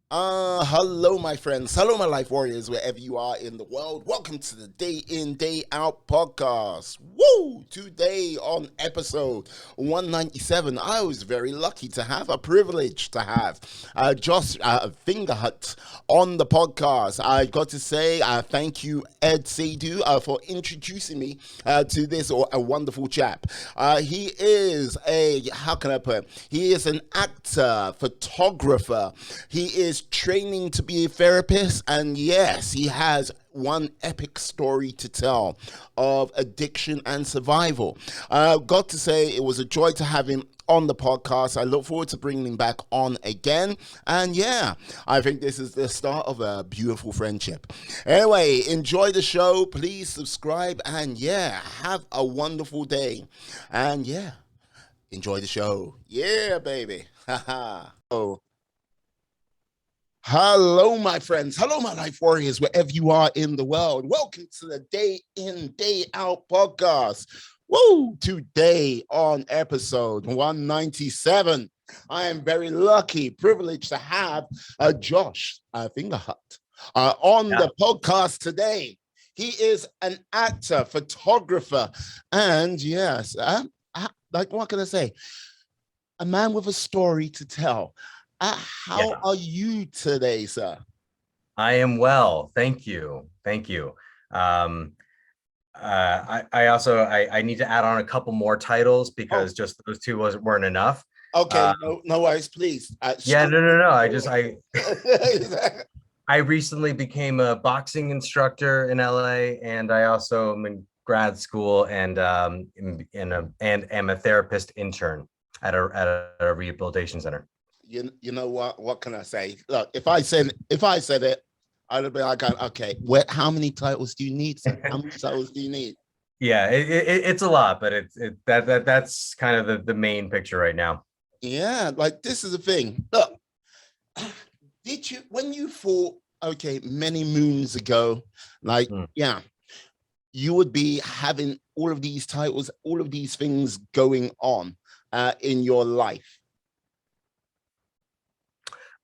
Hello, my friends. Hello, my life warriors, wherever you are in the world. Welcome to the Day In, Day Out podcast. Woo! Today on episode 197, I was very lucky to have a privilege to have Josh Fingerhut on the podcast. I got to say thank you, Ed Seydu, for introducing me to this a wonderful chap. He is how can I put it? He is an actor, photographer. He is training to be a therapist, and yes, he has one epic story to tell of addiction and survival. Got to say, it was a joy to have him on the podcast. I look forward to bringing him back on again. And yeah, I think this is the start of a beautiful friendship. Anyway, enjoy the show. Please subscribe. And yeah, have a wonderful day. And yeah, enjoy the show. Yeah, baby. Haha. Oh. Hello, my friends. Hello, my life warriors, wherever you are in the world. Welcome to the Day In, Day Out podcast. Woo! Today on episode 197, I am very lucky, privileged to have Josh Fingerhut on Yeah. the podcast today. He is an actor, photographer, and yes, like what can I say? A man with a story to tell. How Yeah. are you today, sir? I am well. Thank you. Thank you. Um, I also I need to add on a couple more titles Oh, because just those two weren't enough. okay. Uh, No worries, please. yeah, Shoot. no. I recently became a boxing instructor in LA, and I also am in grad school and and am a therapist intern at a rehabilitation center. You know what? What can I say? Look, if I said it, I'd be like, okay, how many titles do you need, sir? How many titles do you need? Yeah, it's a lot, but that's kind of the main picture right now. Yeah, like this is the thing. Look, did you when you thought, okay, many moons ago, like, Hmm. yeah, you would be having all of these titles, all of these things going on in your life?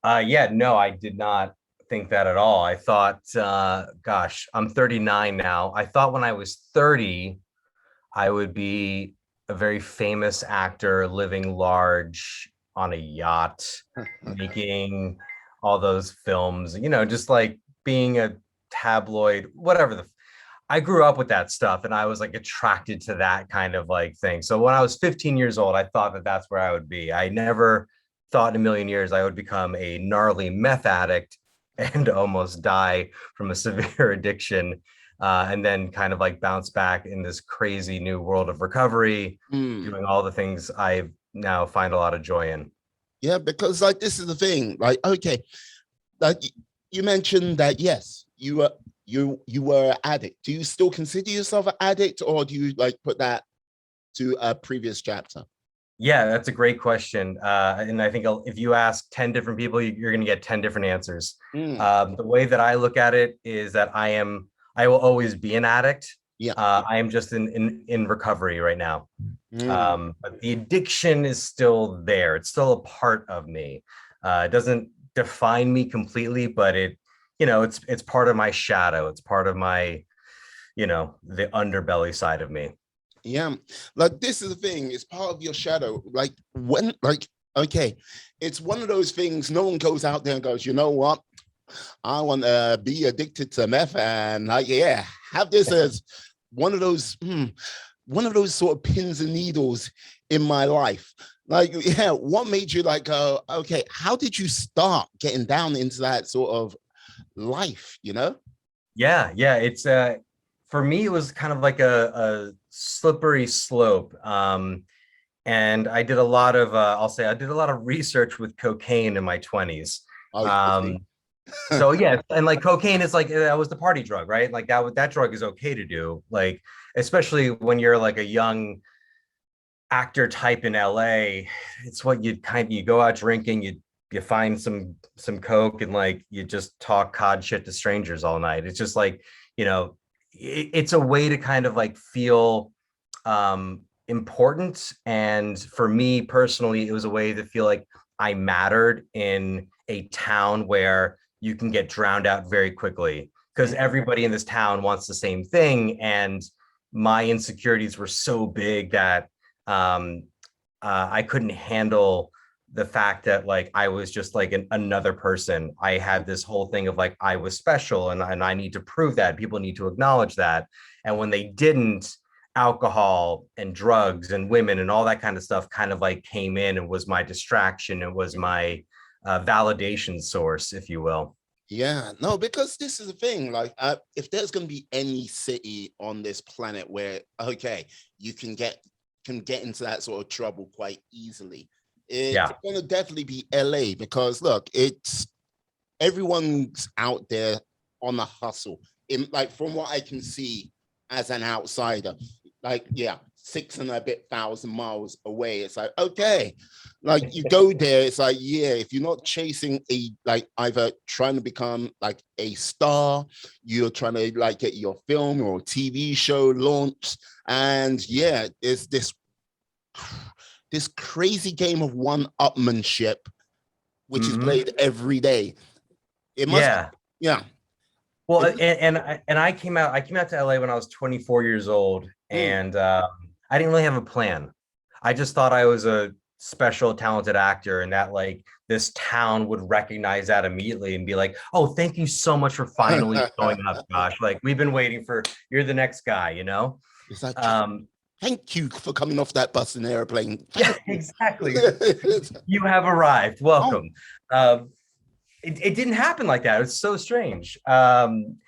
Yeah, no, I did not think that at all. I thought, gosh, I'm 39 now. I thought when I was 30, I would be a very famous actor living large on a yacht, making all those films, just like being a tabloid, whatever I grew up with that stuff and I was like attracted to that kind of like thing. So when I was 15 years old, I thought that that's where I would be. I never thought in a million years I would become a gnarly meth addict and almost die from a severe addiction. And then kind of like bounce back in this crazy new world of recovery, Mm. doing all the things I now find a lot of joy in. Yeah, because like this is the thing. Like, okay, like you mentioned that yes, you were an addict. Do you still consider yourself an addict, or do you like put that to a previous chapter? Yeah, that's a great question. And I think if you ask 10 different people, you're going to get 10 different answers. Mm. The way that I look at it is that I will always be an addict. Yeah. I am just in recovery right now. Mm. But the addiction is still there. It's still a part of me. It doesn't define me completely, but it's part of my shadow. It's part of my, the underbelly side of me. Yeah. Like this is the thing. It's part of your shadow. Like when, like, okay, it's one of those things. No one goes out there and goes, you know what? I want to be addicted to meth and like, yeah, have this as one of those, one of those sort of pins and needles in my life. Like, yeah, what made you like, okay, how did you start getting down into that sort of life, you know? Yeah. It's for me, it was kind of like a slippery slope. And I did a lot of I'll say I did a lot of research with cocaine in my 20s. Oh, okay. Um, so yeah, and like cocaine is like that was the party drug, right? Like that drug is okay to do, like especially when you're like a young actor type in LA. It's what you go out drinking, you find some coke and like you just talk cod shit to strangers all night. It's just like, it's a way to kind of like feel important. And for me personally, it was a way to feel like I mattered a town where you can get drowned out very quickly because everybody in this town wants the same thing. And my insecurities were so big that I couldn't handle the fact that like I was just like another person. I had this whole thing of like I was special and I need to prove that. People need to acknowledge that. And when they didn't, alcohol and drugs and women and all that kind of stuff kind of like came in and was my distraction. It was my validation source, if you will. Yeah, no, because this is the thing. Like, if there's going to be any city on this planet where, okay, you can get into that sort of trouble quite easily, it's going to definitely be LA. Because look, it's everyone's out there on the hustle. In like from what I can see as an outsider, like yeah, 6,000 miles away. It's like, okay, like you go there, it's like, yeah, if you're not chasing a like either trying to become like a star, you're trying to like get your film or TV show launched, and yeah, it's this crazy game of one-upmanship which is played every day. It must yeah. Well, and I came out to LA when I was 24 years old, and I didn't really have a plan. I just thought I was a special, talented actor, and that like this town would recognize that immediately and be like, "Oh, thank you so much for finally showing up, Josh. Like we've been waiting for you're the next guy, you know." It's like, thank you for coming off that bus and airplane. Yeah, exactly. You have arrived. Welcome. Oh. It didn't happen like that. It's so strange. And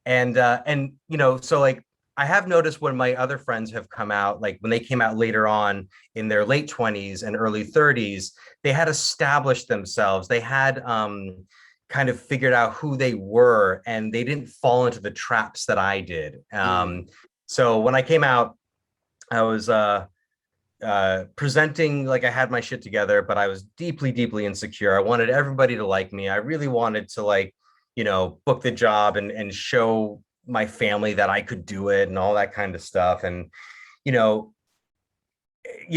you know, so like I have noticed when my other friends have come out, like when they came out later on in their late 20s and early 30s, they had established themselves. They had kind of figured out who they were, and they didn't fall into the traps that I did. So when I came out, I was presenting like I had my shit together, but I was deeply, deeply insecure. I wanted everybody to like me. I really wanted to like, you know, book the job and show my family that I could do it and all that kind of stuff. And, you know,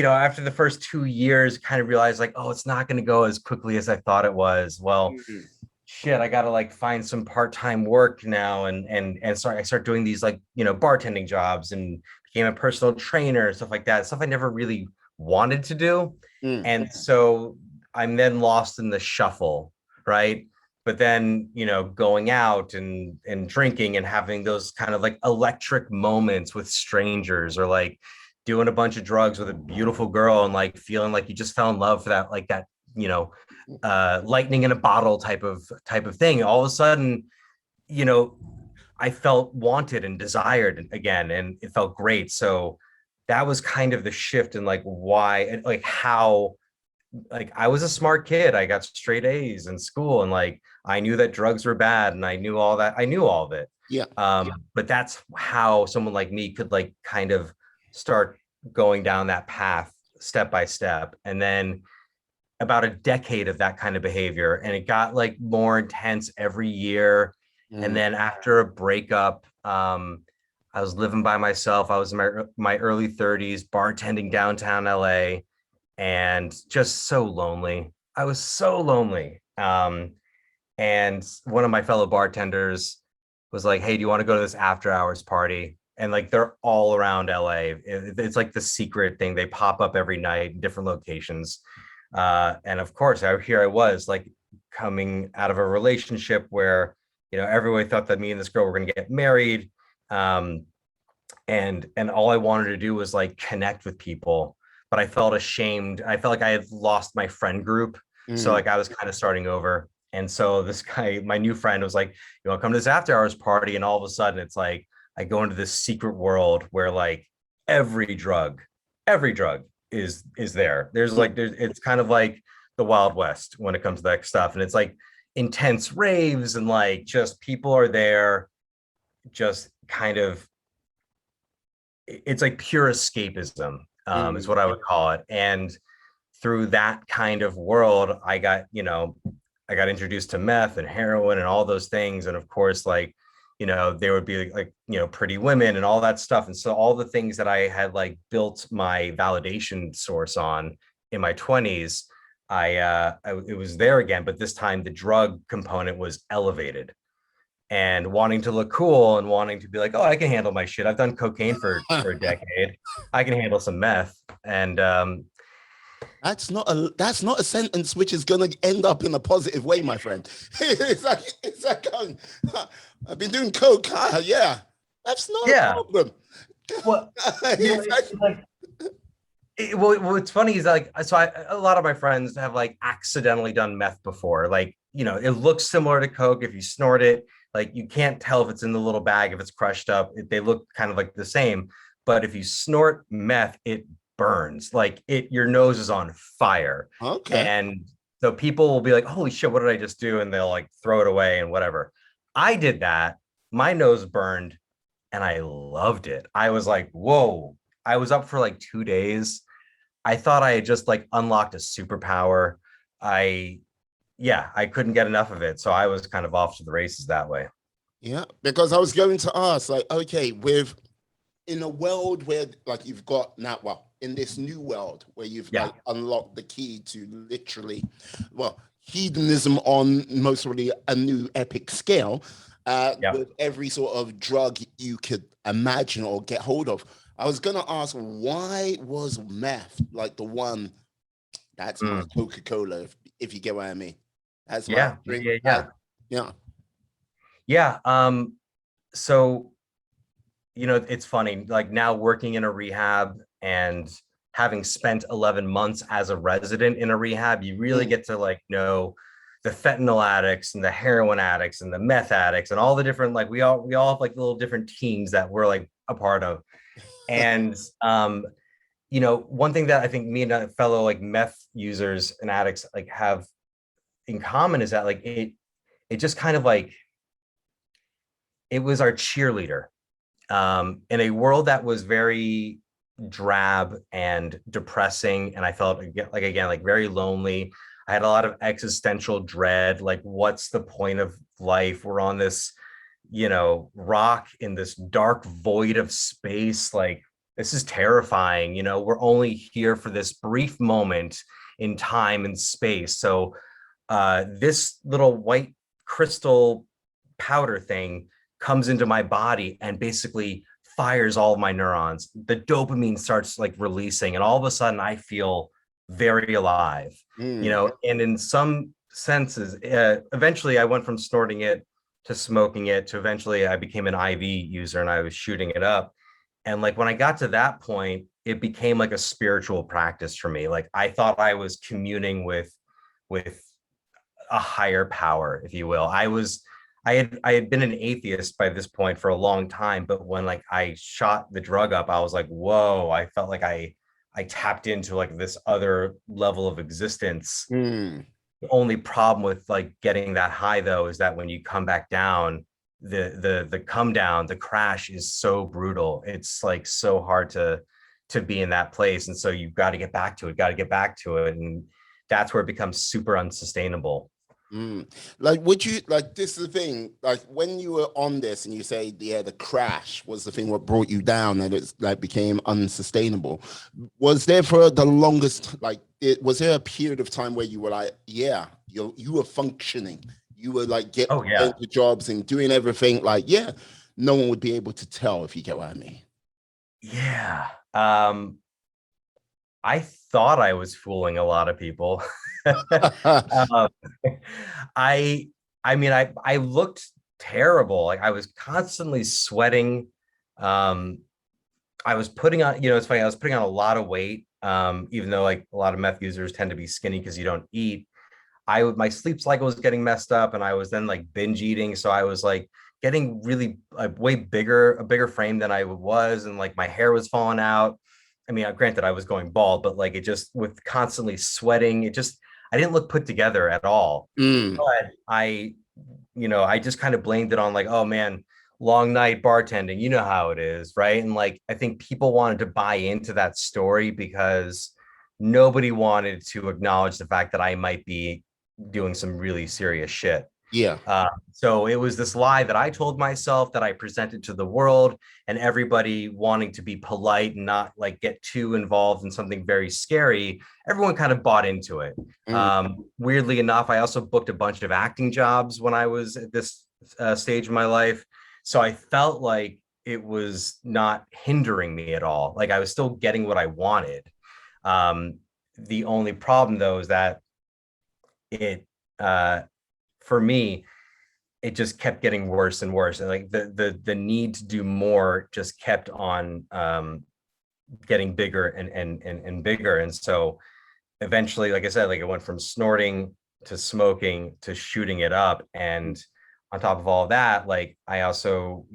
after the first 2 years, kind of realized like, oh, it's not going to go as quickly as I thought it was. Well, shit, I got to like find some part-time work now. And I start doing these like, you know, bartending jobs and became a personal trainer, stuff like that, stuff I never really wanted to do. And so I'm then lost in the shuffle, right? But then, you know, going out and drinking and having those kind of like electric moments with strangers, or like doing a bunch of drugs with a beautiful girl and like feeling like you just fell in love for that, like that, you know, lightning in a bottle type of thing. All of a sudden, you know, I felt wanted and desired again, and it felt great. So that was kind of the shift in like why and like how, like I was a smart kid. I got straight A's in school, and like I knew that drugs were bad, and I knew all that. I knew all of it. Yeah. But that's how someone like me could like kind of start going down that path step by step. And then about a decade of that kind of behavior, and it got like more intense every year. And then after a breakup, I was living by myself. I was in my early 30s, bartending downtown LA, and just so lonely. I was so lonely. And one of my fellow bartenders was like, "Hey, do you want to go to this after hours party?" And like they're all around LA. It's like the secret thing. They pop up every night in different locations. And of course, here I was like coming out of a relationship where, you know, everybody thought that me and this girl were going to get married. And all I wanted to do was like connect with people, but I felt ashamed. I felt like I had lost my friend group. So like I was kind of starting over. And so this guy, my new friend, was like, "You want to come to this after hours party?" And all of a sudden it's like, I go into this secret world where like every drug is there. It's kind of like the Wild West when it comes to that stuff. And it's like intense raves and like just people are there, just kind of, it's like pure escapism, is what I would call it. And through that kind of world, I got introduced to meth and heroin and all those things. And of course, like, you know, there would be like, you know, pretty women and all that stuff. And so all the things that I had like built my validation source on in my 20s, it was there again, but this time the drug component was elevated, and wanting to look cool and wanting to be like, oh, I can handle my shit. I've done cocaine for a decade. I can handle some meth. And that's not a sentence which is gonna end up in a positive way, my friend. It's like going, I've been doing coke. Yeah, that's not a yeah, problem. well, It's like well, what's funny is like, so a lot of my friends have like accidentally done meth before. Like, it looks similar to coke if you snort it. Like, you can't tell if it's in the little bag, if it's crushed up. They look kind of like the same. But if you snort meth, it burns. Like, your nose is on fire. okay. And so people will be like, holy shit, what did I just do? And they'll like throw it away and whatever. I did that. My nose burned and I loved it. I was like, whoa. I was up for like 2 days. I thought I had just like unlocked a superpower. I, yeah, I couldn't get enough of it. So I was kind of off to the races that way. Yeah, because I was going to ask, like, okay, with in a world where like you've got now, well, in this new world where you've Yeah. like unlocked the key to literally, well, hedonism on most really a new epic scale, Yeah. with every sort of drug you could imagine or get hold of. I was gonna ask, why was meth like the one that's my Mm. Coca-Cola, if you get what I mean? That's my Yeah. drink. Yeah. Yeah. Yeah. Yeah. So, it's funny, like now working in a rehab and having spent 11 months as a resident in a rehab, you really Mm. get to like know the fentanyl addicts and the heroin addicts and the meth addicts and all the different, like we all have like little different teams that we're like a part of. And one thing that I think me and a fellow like meth users and addicts like have in common is that like it just kind of like it was our cheerleader, in a world that was very drab and depressing, and I felt like again like very lonely. I had a lot of existential dread, like what's the point of life? We're on this rock in this dark void of space. Like, this is terrifying. We're only here for this brief moment in time and space. So this little white crystal powder thing comes into my body and basically fires all of my neurons. The dopamine starts like releasing, and all of a sudden I feel very alive. Mm. And in some senses, eventually I went from snorting it to smoking it to eventually I became an IV user and I was shooting it up. And like when I got to that point, it became like a spiritual practice for me. Like, I thought I was communing with a higher power, if you will. I had been an atheist by this point for a long time, but when like I shot the drug up, I was like, whoa, I felt like I tapped into like this other level of existence. Mm. The only problem with like getting that high though is that when you come back down, the come down, the crash is so brutal. It's like so hard to be in that place. And so you've got to get back to it, got to get back to it. And that's where it becomes super unsustainable. Mm. Like, would you like this is the thing? Like, when you were on this and you say, yeah, the crash was the thing what brought you down and it's like became unsustainable. Was there for the longest, like, was there a period of time where you were like, yeah, you were functioning, you were like Oh getting yeah. the jobs and doing everything, like, yeah, no one would be able to tell, if you get what I mean. Yeah. I thought I was fooling a lot of people. um, I I mean I looked terrible. Like, I was constantly sweating. Um, I was putting on, it's funny, I was putting on a lot of weight. Even though like a lot of meth users tend to be skinny because you don't eat. My sleep cycle was getting messed up, and I was then like binge eating. So I was like getting really way bigger, a bigger frame than I was, and like my hair was falling out. I mean, granted, I was going bald, but like it just with constantly sweating, I didn't look put together at all. Mm. But I just kind of blamed it on like, oh man, long night bartending, you know how it is, right? And like, I think people wanted to buy into that story because nobody wanted to acknowledge the fact that I might be doing some really serious shit. Yeah. So it was this lie that I told myself that I presented to the world, and everybody wanting to be polite and not like get too involved in something very scary. Everyone kind of bought into it. Mm. Weirdly enough, I also booked a bunch of acting jobs when I was at this stage of my life. So I felt like it was not hindering me at all. Like I was still getting what I wanted. Um, the only problem though is that it, for me, it just kept getting worse and worse. And like the need to do more just kept on getting bigger and bigger. And so eventually, like I said, like it went from snorting to smoking to shooting it up. And on top of all of that, like I also,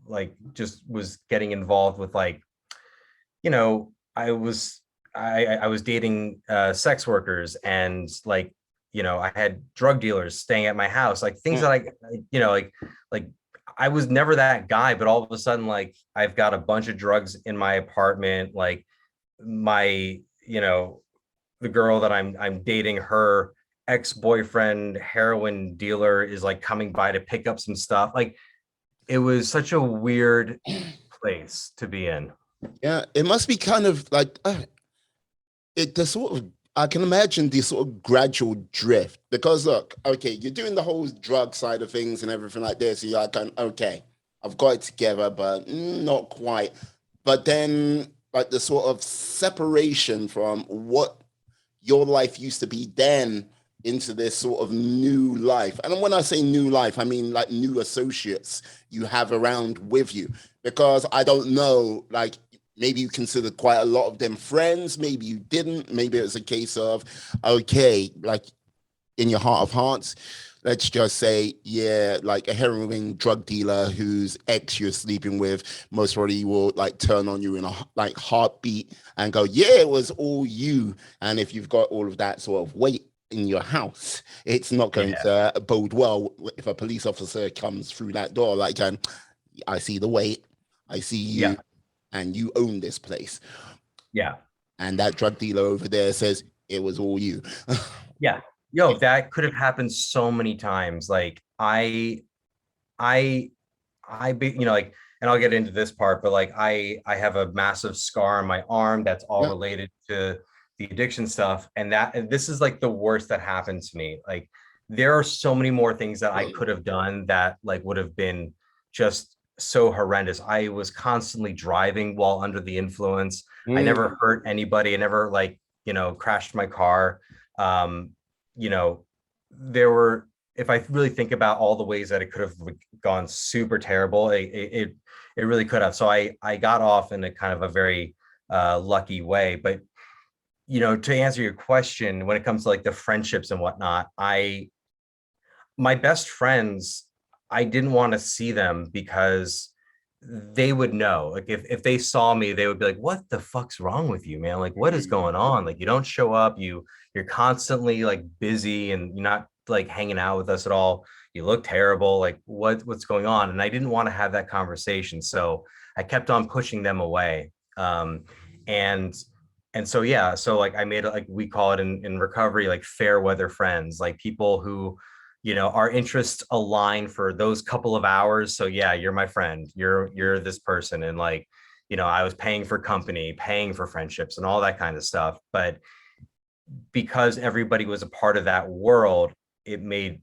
like just was getting involved with like, I was dating sex workers, and like, I had drug dealers staying at my house, like things Mm. that like I was never that guy, but all of a sudden, like I've got a bunch of drugs in my apartment. Like my, the girl that I'm dating, her ex-boyfriend heroin dealer is like coming by to pick up some stuff. Like it was such a weird place to be in. Yeah, it must be kind of like the sort of, I can imagine the sort of gradual drift because look, okay, you're doing the whole drug side of things and everything like this. You're like, okay, I've got it together, but not quite. But then, like the sort of separation from what your life used to be then into this sort of new life. And when I say new life, I mean like new associates you have around with you. Because I don't know, like maybe you considered quite a lot of them friends, maybe you didn't. Maybe it was a case of, okay, like in your heart of hearts, let's just say, yeah, like a heroin drug dealer whose ex you're sleeping with most probably will like turn on you in a like heartbeat and go, yeah, it was all you. And if you've got all of that sort of weight in your house, it's not going Yeah. to bode well if a police officer comes through that door like, I see the weight, I see Yeah. you, and you own this place. Yeah. And that drug dealer over there says it was all you. Yeah. Yo, that could have happened so many times. Like I, like, and I'll get into this part, but like I have a massive scar on my arm that's all Yeah. related to the addiction stuff. And this is like the worst that happened to me. Like there are so many more things that I could have done that like would have been just so horrendous. I was constantly driving while under the influence. I Mm. never hurt anybody. I never like, crashed my car. Um, you know, there were, if I really think about all the ways that it could have gone super terrible, it really could have. So I got off in a kind of a very lucky way. But to answer your question, when it comes to like the friendships and whatnot, my best friends, I didn't want to see them because they would know. Like if they saw me, they would be like, "What the fuck's wrong with you, man? Like what is going on? Like you don't show up, you're constantly like busy and you're not like hanging out with us at all. You look terrible. Like what's going on?" And I didn't want to have that conversation. So I kept on pushing them away. And so yeah, so like I made it, like we call it in recovery, like fair weather friends, like people who our interests align for those couple of hours. So yeah, you're my friend, you're this person. And like I was paying for company, paying for friendships and all that kind of stuff. But because everybody was a part of that world, it made,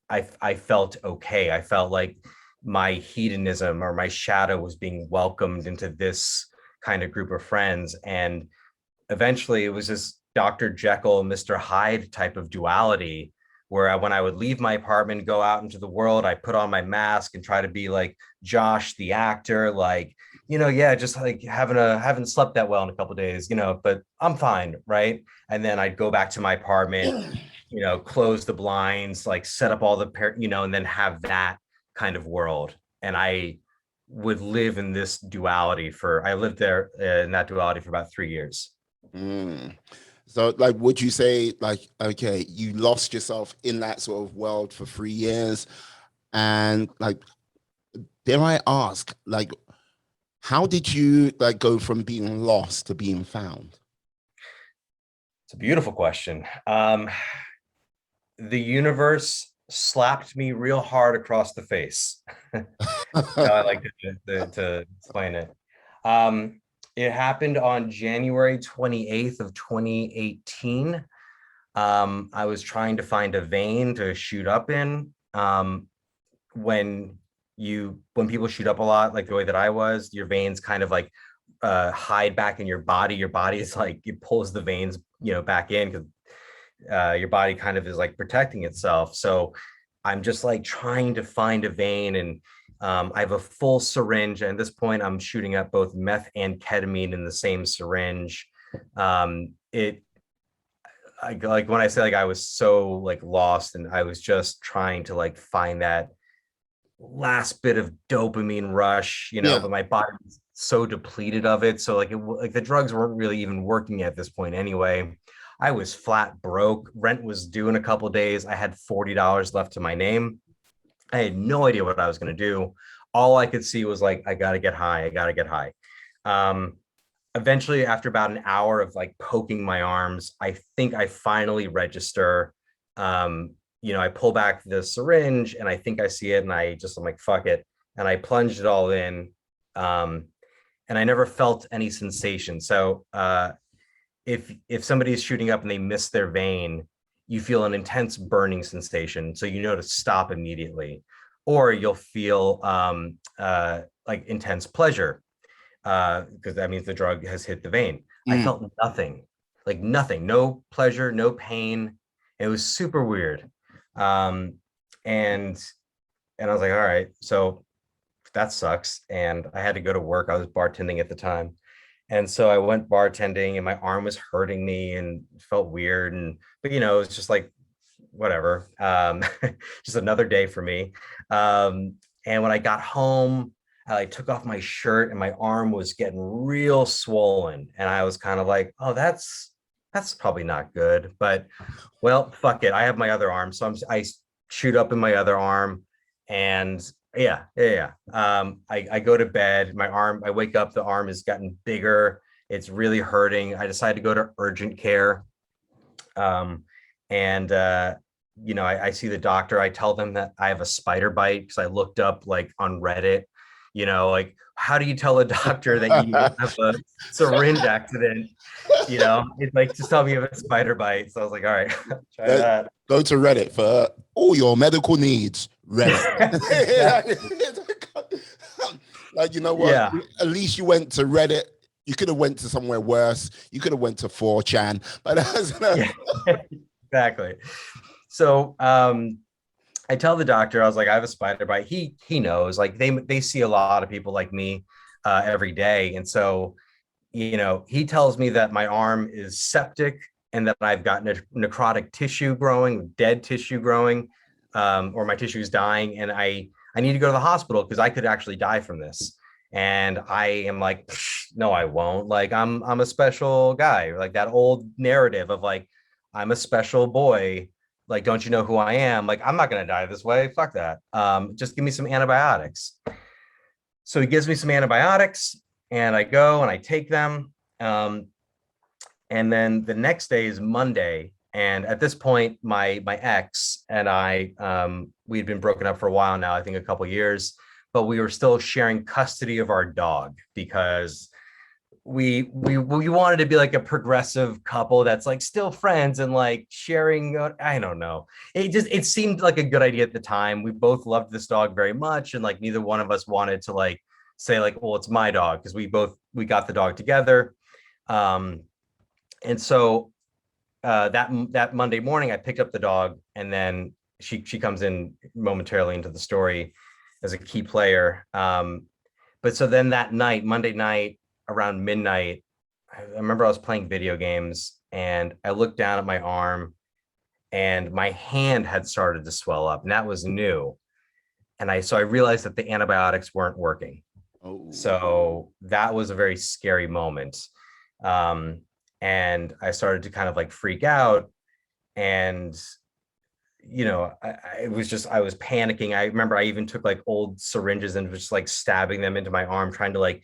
I felt okay. I felt like my hedonism or my shadow was being welcomed into this kind of group of friends. And eventually it was this Dr. Jekyll and Mr. Hyde type of duality where when I would leave my apartment, go out into the world, I put on my mask and try to be like Josh, the actor, like, yeah, just like haven't slept that well in a couple of days, but I'm fine. Right. And then I'd go back to my apartment, close the blinds, like set up all the, and then have that kind of world. And I would live in this duality I lived there in that duality for about 3 years. Mm. So, like, would you say, like, okay, you lost yourself in that sort of world for 3 years, and like, dare I ask, like, how did you like go from being lost to being found? It's a beautiful question. The universe slapped me real hard across the face. I like to explain it. Um, it happened on January 28th of 2018. I was trying to find a vein to shoot up in. When when people shoot up a lot, like the way that I was, your veins kind of like hide back in your body. Your body is like, it pulls the veins, back in because your body kind of is like protecting itself. So I'm just like trying to find a vein, and I have a full syringe. And at this point, I'm shooting up both meth and ketamine in the same syringe. It like when I say like I was so like lost, and I was just trying to like find that last bit of dopamine rush, Yeah. but my body was so depleted of it. So like the drugs weren't really even working at this point anyway. I was flat broke. Rent was due in a couple of days. I had $40 left to my name. I had no idea what I was going to do. All I could see was like, I got to get high. I got to get high. Um, Eventually, after about an hour of like poking my arms, I think I finally register. I pull back the syringe and I think I see it, and I'm like, fuck it. And I plunged it all in. Um, and I never felt any sensation. So if somebody is shooting up and they miss their vein, you feel an intense burning sensation. So you know to stop immediately, or you'll feel like intense pleasure because that means the drug has hit the vein. I Mm. felt nothing, like nothing, no pleasure, no pain. It was super weird. Um, and and I was like, all right, so that sucks. And I had to go to work. I was bartending at the time. And so I went bartending and my arm was hurting me and felt weird. But it's just like, whatever. Just another day for me. And when I got home, I like took off my shirt and my arm was getting real swollen. And I was kind of like, oh, that's probably not good. But well, fuck it. I have my other arm. So I shoot up in my other arm, and yeah. I go to bed. I wake up, the arm has gotten bigger. It's really hurting. I decide to go to urgent care. And I see the doctor. I tell them that I have a spider bite because I looked up like on Reddit, like how do you tell a doctor that you have a syringe accident? It's like, just tell me you have a spider bite. So I was like, all right, try that. Go to Reddit for all your medical needs. Reddit. Like, you know what? Yeah. At least you went to Reddit. You could have went to somewhere worse. You could have went to 4chan. But exactly. So I tell the doctor, I was like, I have a spider bite. He knows, like they see a lot of people like me every day. And so, he tells me that my arm is septic and that I've got necrotic tissue growing, dead tissue growing, or my tissue is dying. And I need to go to the hospital because I could actually die from this. And I am like, no, I won't. Like, I'm a special guy, like that old narrative of like, I'm a special boy. Like, don't you know who I am? Like, I'm not going to die this way. Fuck that. Just give me some antibiotics. So he gives me some antibiotics and I go and I take them. And then the next day is Monday. And at this point, my ex and I, we had been broken up for a while now, I think a couple of years, but we were still sharing custody of our dog because we wanted to be like a progressive couple that's like still friends and like sharing. I don't know. It seemed like a good idea at the time. We both loved this dog very much, and like neither one of us wanted to like say like, well, it's my dog, because we got the dog together. And so that Monday morning, I picked up the dog, and then she comes in momentarily into the story as a key player. But so then that night, Monday night, around midnight, I remember I was playing video games and I looked down at my arm and my hand had started to swell up, and that was new. And I realized that the antibiotics weren't working. oh. So that was a very scary moment. And I started to kind of like freak out. And I was panicking. I remember I even took like old syringes and was just like stabbing them into my arm, trying to like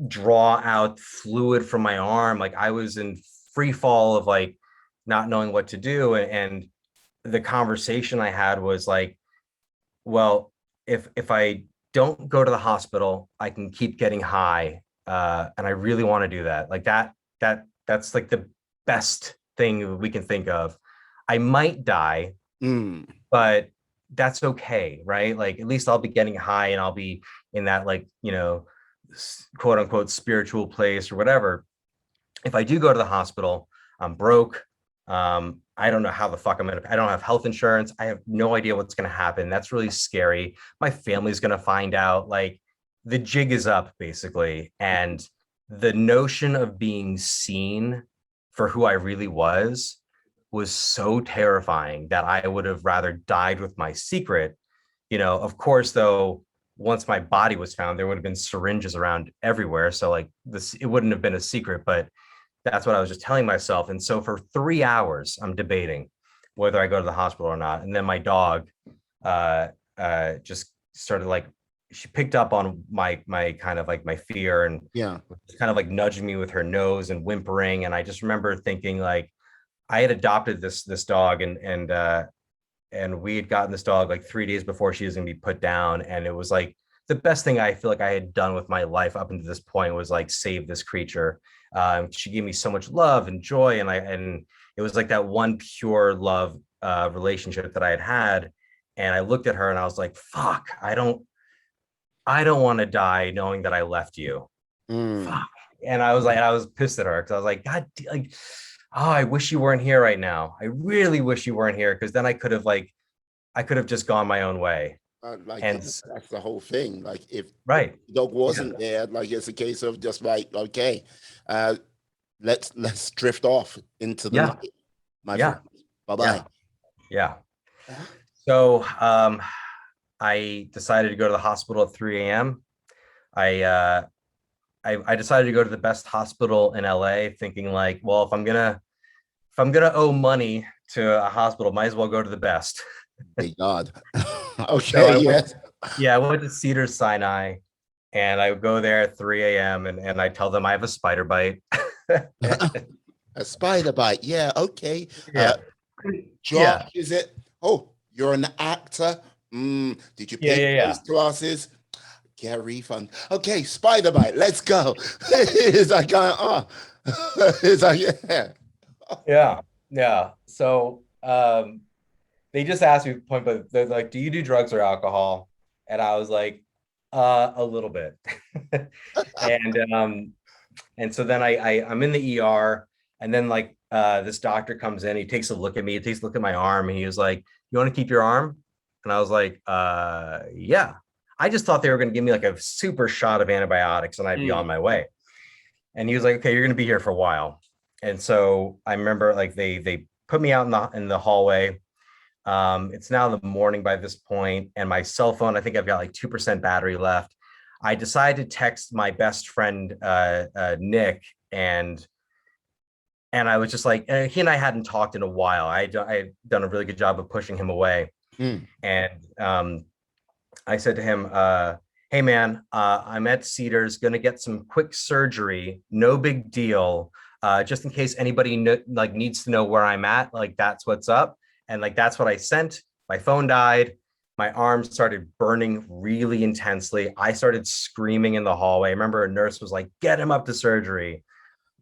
draw out fluid from my arm. Like I was in free fall of like not knowing what to do. And the conversation I had was like, well, if I don't go to the hospital, I can keep getting high. And I really want to do that. Like that's like the best thing we can think of. I might die, Mm. but that's okay, right? Like at least I'll be getting high and I'll be in that like, quote unquote spiritual place or whatever. If I do go to the hospital, I'm broke. I don't know how the fuck I don't have health insurance. I have no idea what's going to happen. That's really scary. My family's going to find out. Like the jig is up basically. And the notion of being seen for who I really was so terrifying that I would have rather died with my secret. Of course, though, once my body was found, there would have been syringes around everywhere. So like this, it wouldn't have been a secret, but that's what I was just telling myself. And so for 3 hours, I'm debating whether I go to the hospital or not. And then my dog just started like, she picked up on my kind of like my fear and Yeah. kind of like nudging me with her nose and whimpering. And I just remember thinking like, I had adopted this dog and we had gotten this dog like 3 days before she was gonna be put down. And it was like the best thing I feel like I had done with my life up until this point was like save this creature. She gave me so much love and joy, and it was like that one pure love relationship that I had. And I looked at her and I was like, "Fuck, I don't want to die knowing that I left you." Mm. Fuck. And I was pissed at her because I was like, God, like, oh, I wish you weren't here right now. I really wish you weren't here because then I could have just gone my own way. Like And that's the whole thing. Like if right, the dog yeah, wasn't there, like it's a case of just like, okay, uh, let's drift off into the yeah, night, my friend. yeah, Bye bye. yeah, yeah. So I decided to go to the hospital at 3 a.m. I uh, I decided to go to the best hospital in LA, thinking like, well, if I'm gonna owe money to a hospital, might as well go to the best. Thank God. So Okay, yes. I went to Cedars Sinai, and I would go there at 3 a.m. and I tell them I have a spider bite. A spider bite. Yeah, okay. Yeah, Josh, yeah, is it? Oh, you're an actor. Did you yeah, pay yeah, for yeah, those classes? Get a refund. Okay, spider bite. Let's go. It's like, it's like, yeah. yeah, yeah. So they just asked me point, but they're like, "Do you do drugs or alcohol?" And I was like, a little bit." and and so then I'm in the ER, and then like this doctor comes in, he takes a look at me, he takes a look at my arm, and he was like, "You want to keep your arm?" And I was like, yeah. I just thought they were going to give me like a super shot of antibiotics and I'd be on Mm, my way. And he was like, "Okay, you're going to be here for a while." And so I remember like they put me out in the hallway. It's now the morning by this point, and my cell phone, I think I've got like 2% battery left. I decided to text my best friend Nick, and I was just like, he and I hadn't talked in a while. I had done a really good job of pushing him away, mm. and I said to him, "Hey man, I'm at Cedars, gonna get some quick surgery, no big deal. Just in case anybody like needs to know where I'm at, like that's what's up." And like that's what I sent. My phone died. My arm started burning really intensely. I started screaming in the hallway. I remember a nurse was like, "Get him up to surgery."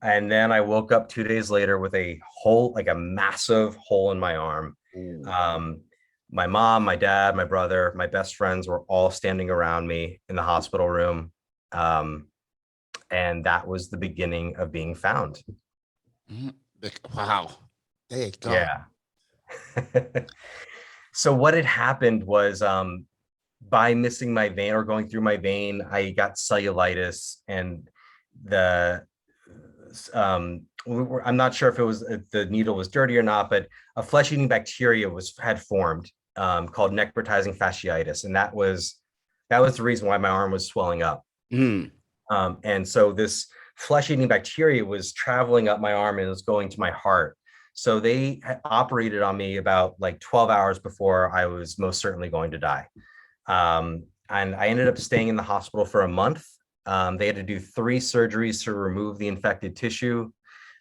And then I woke up 2 days later with a hole, like a massive hole in my arm. Ooh. Um, my mom, my dad, my brother, my best friends were all standing around me in the hospital room. Um, and that was the beginning of being found. Mm. Wow. There you go. Yeah. So what had happened was by missing my vein or going through my vein, I got cellulitis, and the I'm not sure if it was the needle was dirty or not, but a flesh-eating bacteria had formed called necrotizing fasciitis, and that was the reason why my arm was swelling up. Mm. And so this flesh-eating bacteria was traveling up my arm and it was going to my heart. So they operated on me about like 12 hours before I was most certainly going to die. And I ended up staying in the hospital for a month. They had to do 3 surgeries to remove the infected tissue.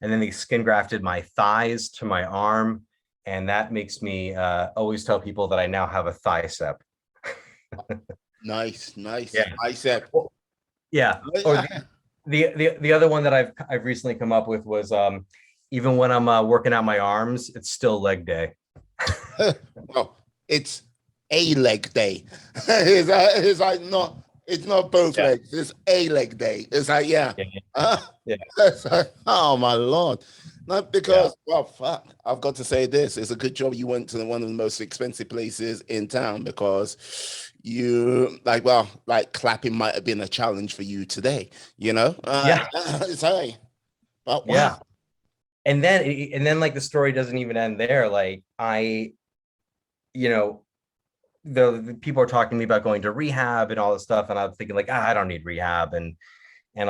And then they skin grafted my thighs to my arm. And that makes me always tell people that I now have a thicep. Nice, nice. Yeah. Bicep. Well, yeah. Or the other one that I've recently come up with was even when I'm working out my arms, it's still leg day. Well, it's a leg day. It's like not. It's not both Yeah. legs. It's a leg day. It's like yeah. Yeah. Uh, Yeah. it's like, oh my lord. Not Yeah. because well fuck. I've got to say this. It's a good job you went to one of the most expensive places in town because you like well like clapping might have been a challenge for you today. You know. Yeah. It's like but Yeah. wow. And then like the story doesn't even end there. Like you know, the people are talking to me about going to rehab and all this stuff, and I'm thinking like, I don't need rehab and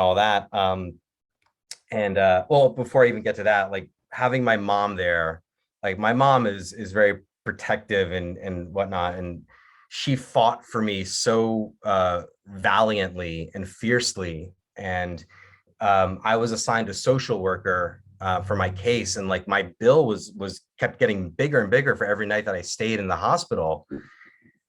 all that. And well, before I even get to that, like having my mom there, like my mom is very protective and whatnot, and she fought for me so valiantly and fiercely. And I was assigned a social worker for my case, and like my bill was kept getting bigger and bigger for every night that I stayed in the hospital.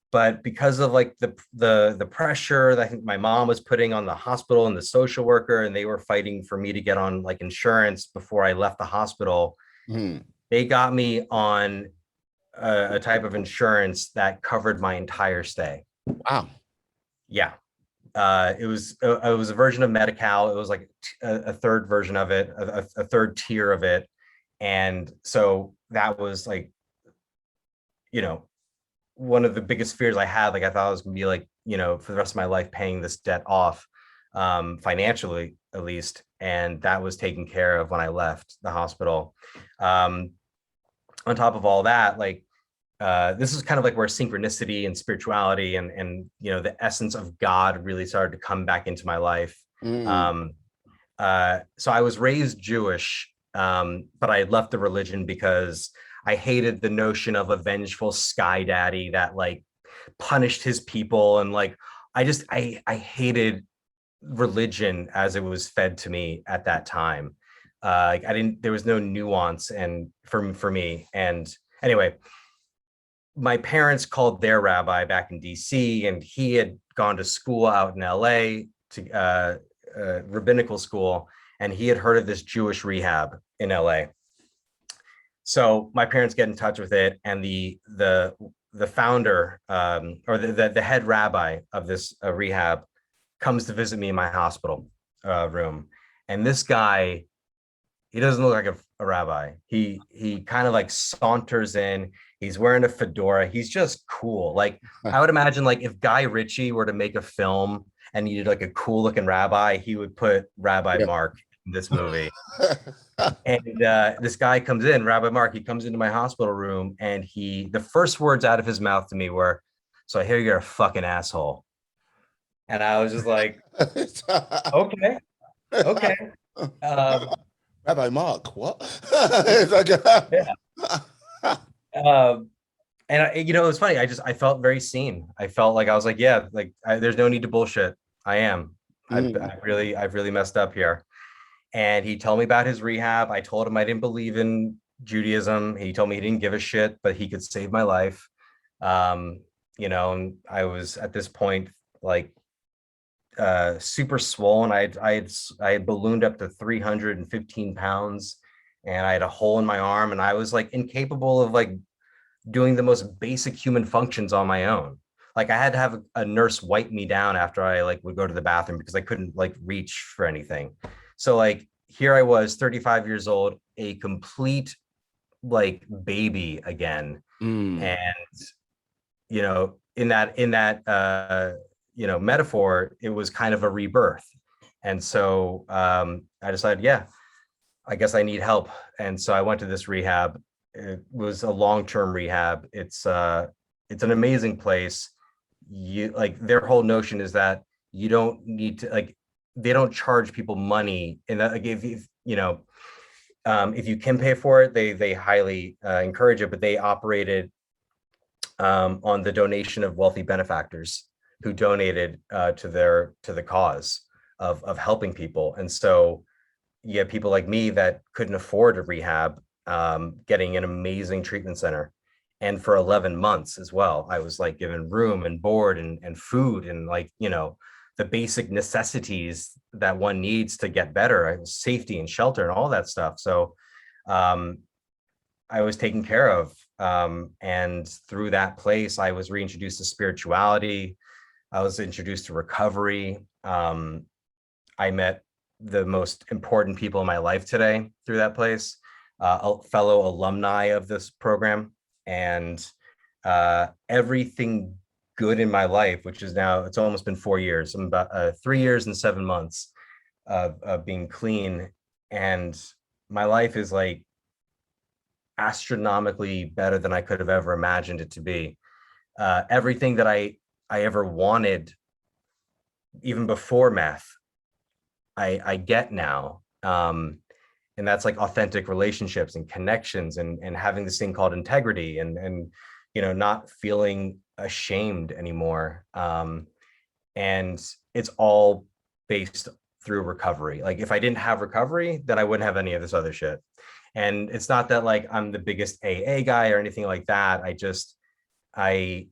But because of like the pressure that I think my mom was putting on the hospital and the social worker, and they were fighting for me to get on like insurance before I left the hospital, Mhm. they got me on a type of insurance that covered my entire stay. Wow. Yeah. It was a version of Medi-Cal. It was like a third version of it, a third tier of it. And so that was like, you know, one of the biggest fears I had. Like I thought I was gonna be like, for the rest of my life paying this debt off, financially at least. And that was taken care of when I left the hospital. Um, on top of all that, like this is kind of like where synchronicity and spirituality and the essence of God really started to come back into my life. Mm. Um, so I was raised Jewish, but I left the religion because I hated the notion of a vengeful sky daddy that like punished his people, and like I hated religion as it was fed to me at that time. Like I didn't there was no nuance and for me. And anyway, my parents called their rabbi back in DC, and he had gone to school out in LA to rabbinical school, and he had heard of this Jewish rehab in LA. So my parents get in touch with it, and the founder, or the head rabbi of this rehab comes to visit me in my hospital room. And this guy, he doesn't look like a rabbi. He kind of like saunters in. He's wearing a fedora. He's just cool. Like I would imagine, like if Guy Ritchie were to make a film and needed like a cool looking rabbi, he would put Rabbi Yeah. Mark in this movie. And this guy comes in, Rabbi Mark. He comes into my hospital room, and the first words out of his mouth to me were, "So I hear you're a fucking asshole." And I was just like, "Okay, okay." Um, Rabbi Mark, what? It's like, yeah. Um, and it was funny. I felt very seen. I felt like I was like, yeah, like there's no need to bullshit. I am. mm, I've really messed up here. And he told me about his rehab. I told him I didn't believe in Judaism. He told me he didn't give a shit, but he could save my life. And I was at this point like super swollen. I had ballooned up to 315 pounds, and I had a hole in my arm, and I was like incapable of like doing the most basic human functions on my own. Like I had to have a nurse wipe me down after I like would go to the bathroom because I couldn't like reach for anything. So like here I was, 35 years old, a complete like baby again. mm. And in that metaphor, it was kind of a rebirth. And so I decided, yeah, I guess I need help. And so I went to this rehab. It was a long-term rehab. It's an amazing place. You like their whole notion is that you don't need to like they don't charge people money. And like if you can pay for it, they highly encourage it, but they operated on the donation of wealthy benefactors who donated to the cause of helping people. And so you have people like me that couldn't afford a rehab, getting an amazing treatment center. And for 11 months as well, I was like given room and board and food and like, the basic necessities that one needs to get better, safety and shelter and all that stuff. So um, I was taken care of. And through that place, I was reintroduced to spirituality. I was introduced to recovery. I met the most important people in my life today through that place, fellow alumni of this program, and everything good in my life, which is now, it's almost been 4 years. I'm about 3 years and 7 months of being clean. And my life is like astronomically better than I could have ever imagined it to be. Everything that I ever wanted, even before meth, I get now. And that's like authentic relationships and connections and having this thing called integrity and not feeling ashamed anymore. And it's all based through recovery. Like if I didn't have recovery, then I wouldn't have any of this other shit. And it's not that like I'm the biggest AA guy or anything like that. I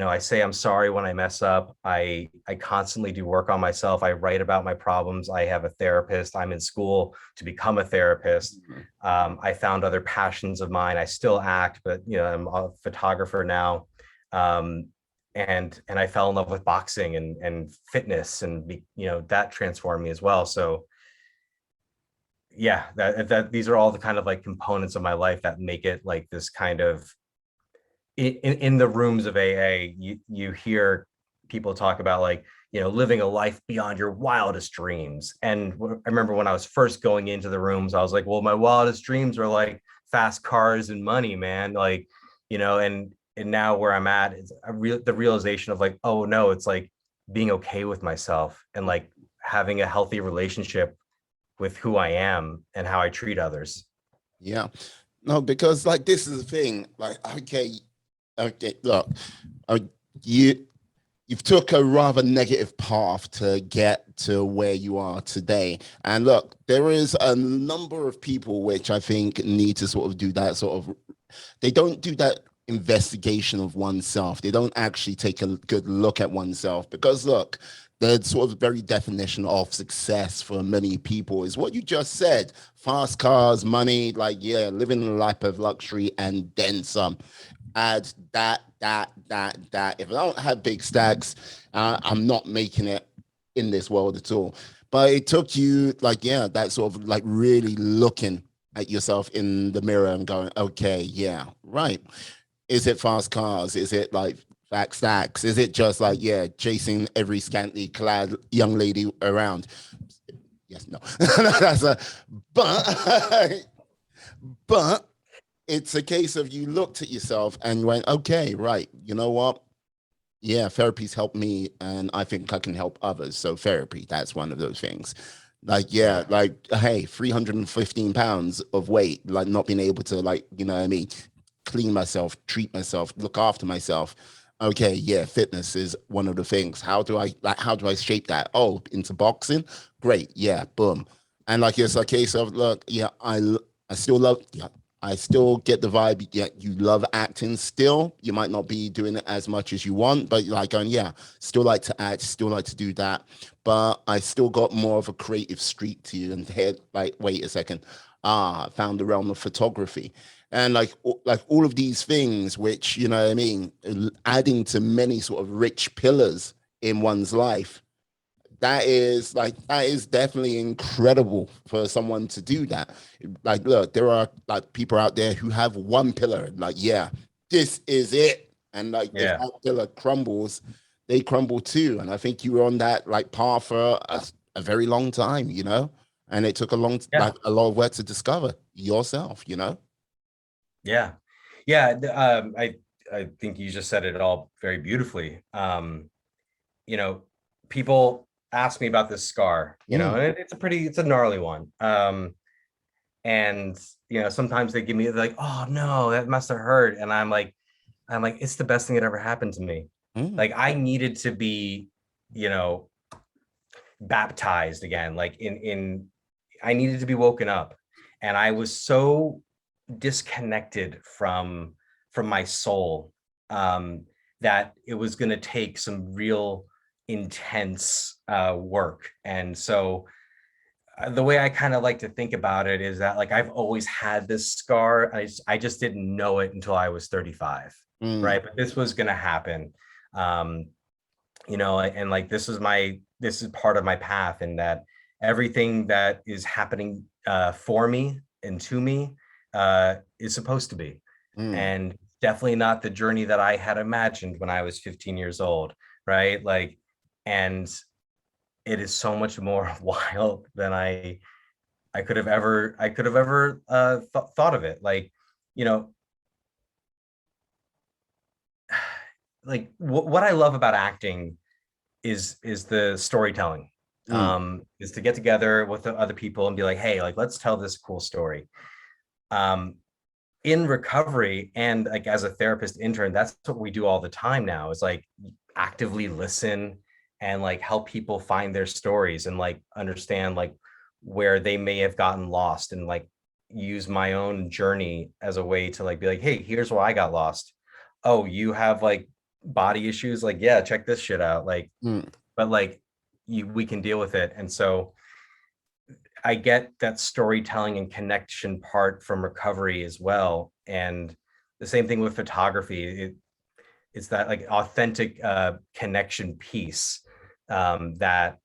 I say I'm sorry when I mess up. I constantly do work on myself. I write about my problems. I have a therapist. I'm in school to become a therapist. I found other passions of mine. I still act, but I'm a photographer now. And I fell in love with boxing and fitness, and that transformed me as well. So yeah, that these are all the kind of like components of my life that make it like this kind of in the rooms of AA, you hear people talk about like, living a life beyond your wildest dreams. And I remember when I was first going into the rooms, I was like, well, my wildest dreams are like fast cars and money, man. Like, and now where I'm at is the realization of like, oh no, it's like being okay with myself and like having a healthy relationship with who I am and how I treat others. Yeah. No, because like this is the thing. Like, okay, look, uh, you've took a rather negative path to get to where you are today. And look, there is a number of people which I think need to sort of do that they don't do that investigation of oneself. They don't actually take a good look at oneself because look, the sort of very definition of success for many people is what you just said: fast cars, money, like, yeah, living a life of luxury and then some. Add that. If I don't have big stacks, I'm not making it in this world at all. But it took you like, yeah, that sort of like really looking at yourself in the mirror and going, okay, yeah, right. Is it fast cars? Is it like fat stacks? Is it just like, yeah, chasing every scantily clad young lady around? Yes, no. That's a but but it's a case of you looked at yourself and went, okay, right, you know what? Yeah, therapy's helped me and I think I can help others. So therapy, that's one of those things. Like, yeah, Yeah. like, hey, 315 pounds of weight, like not being able to, like, you know what I mean, clean myself, treat myself, look after myself. Okay, yeah, fitness is one of the things. How do I shape that? Oh, into boxing? Great, yeah, boom. And like it's a case of, look, yeah, I still love, yeah, I still get the vibe. Yeah, you love acting still. You might not be doing it as much as you want, but like going, yeah, still like to act, still like to do that. But I still got more of a creative streak to you. And here, like, wait a second. I found the realm of photography. And like all of these things, which, you know what I mean, adding to many sort of rich pillars in one's life, that is definitely incredible for someone to do that. Like, look, there are like people out there who have one pillar, like, yeah, this is it. And like if Yeah. that pillar crumbles, they crumble too. And I think you were on that like path for a very long time, you know? And it took Yeah. a lot of work to discover yourself, you know? Yeah. Yeah. I think you just said it all very beautifully. You know, people ask me about this scar, Mm. and it's a gnarly one. And sometimes they give me like, oh no, that must have hurt. And I'm like, it's the best thing that ever happened to me. Mm. Like I needed to be, you know, baptized again. Like in I needed to be woken up. And I was so disconnected from my soul, that it was going to take some real intense work. And so the way I kind of like to think about it is that like I've always had this scar. I just didn't know it until I was 35, Mm, right? But this was going to happen. Um, and like this is part of my path, in that everything that is happening for me and to me is supposed to be. mm, And definitely not the journey that I had imagined when I was 15 years old, right? Like, and it is so much more wild than I could have ever thought of it. Like, you know, like what I love about acting is the storytelling. mm, Is to get together with the other people and be like, hey, like let's tell this cool story. Um, in recovery and like as a therapist intern, that's what we do all the time now, is like actively listen and like help people find their stories and like understand like where they may have gotten lost, and like use my own journey as a way to like be like, hey, here's where I got lost. Oh, you have like body issues, like yeah, check this shit out. Like, mm. but like we can deal with it. And so I get that storytelling and connection part from recovery as well. And the same thing with photography. It's that like authentic connection piece that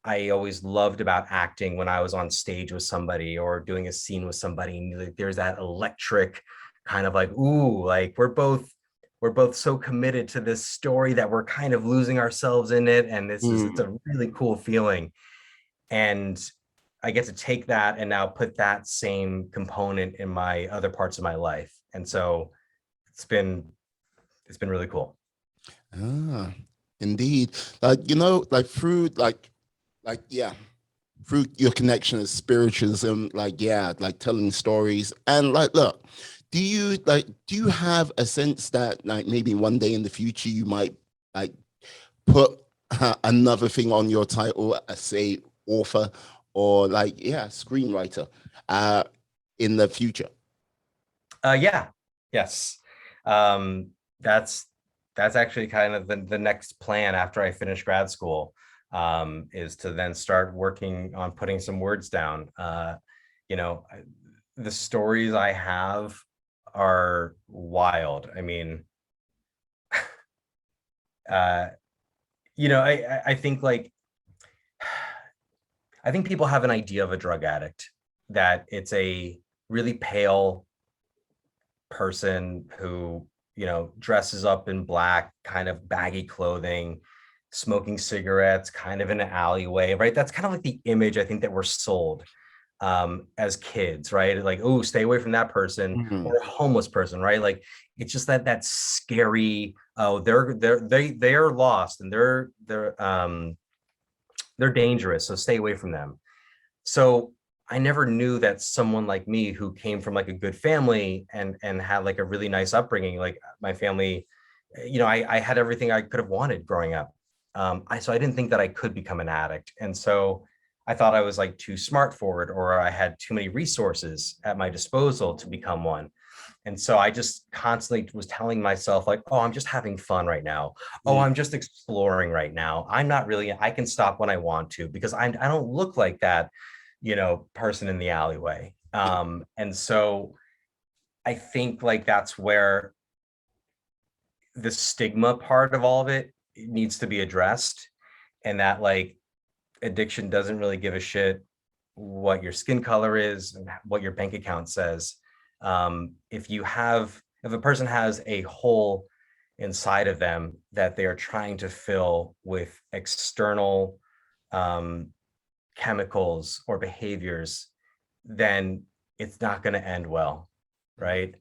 I always loved about acting when I was on stage with somebody or doing a scene with somebody. And like, there's that electric kind of like, ooh, like we're both so committed to this story that we're kind of losing ourselves in it. And it's Mm. a really cool feeling. And I get to take that and now put that same component in my other parts of my life. And so it's been it's been really cool. Ah, indeed. Like through yeah, through your connection with spiritualism, like yeah, like telling stories and like look, do you have a sense that like maybe one day in the future you might like put another thing on your title, say author or like yeah, screenwriter, uh, in the future? Yeah, yes. Um, that's that's actually kind of the next plan after I finish grad school, is to then start working on putting some words down. You know, the stories I have are wild. I mean, uh, I think like I think people have an idea of a drug addict, that it's a really pale person who, dresses up in black, kind of baggy clothing, smoking cigarettes, kind of in an alleyway, right? That's kind of like the image I think that we're sold as kids, right? Like, oh, stay away from that person, Mm, or a homeless person, right? Like, it's just that scary. Oh, they're lost, and they're dangerous, so stay away from them. So I never knew that someone like me, who came from like a good family and had like a really nice upbringing, like my family, I had everything I could have wanted growing up. So I didn't think that I could become an addict. And so I thought I was like too smart for it, or I had too many resources at my disposal to become one. And so I just constantly was telling myself, like, oh, I'm just having fun right now. Oh, mm, I'm just exploring right now. I'm not really, I can stop when I want to, because I don't look like that, person in the alleyway. And so I think like that's where the stigma part of all of it needs to be addressed. And that like addiction doesn't really give a shit what your skin color is and what your bank account says. If a person has a hole inside of them that they are trying to fill with external um, chemicals or behaviors, then it's not going to end well, right?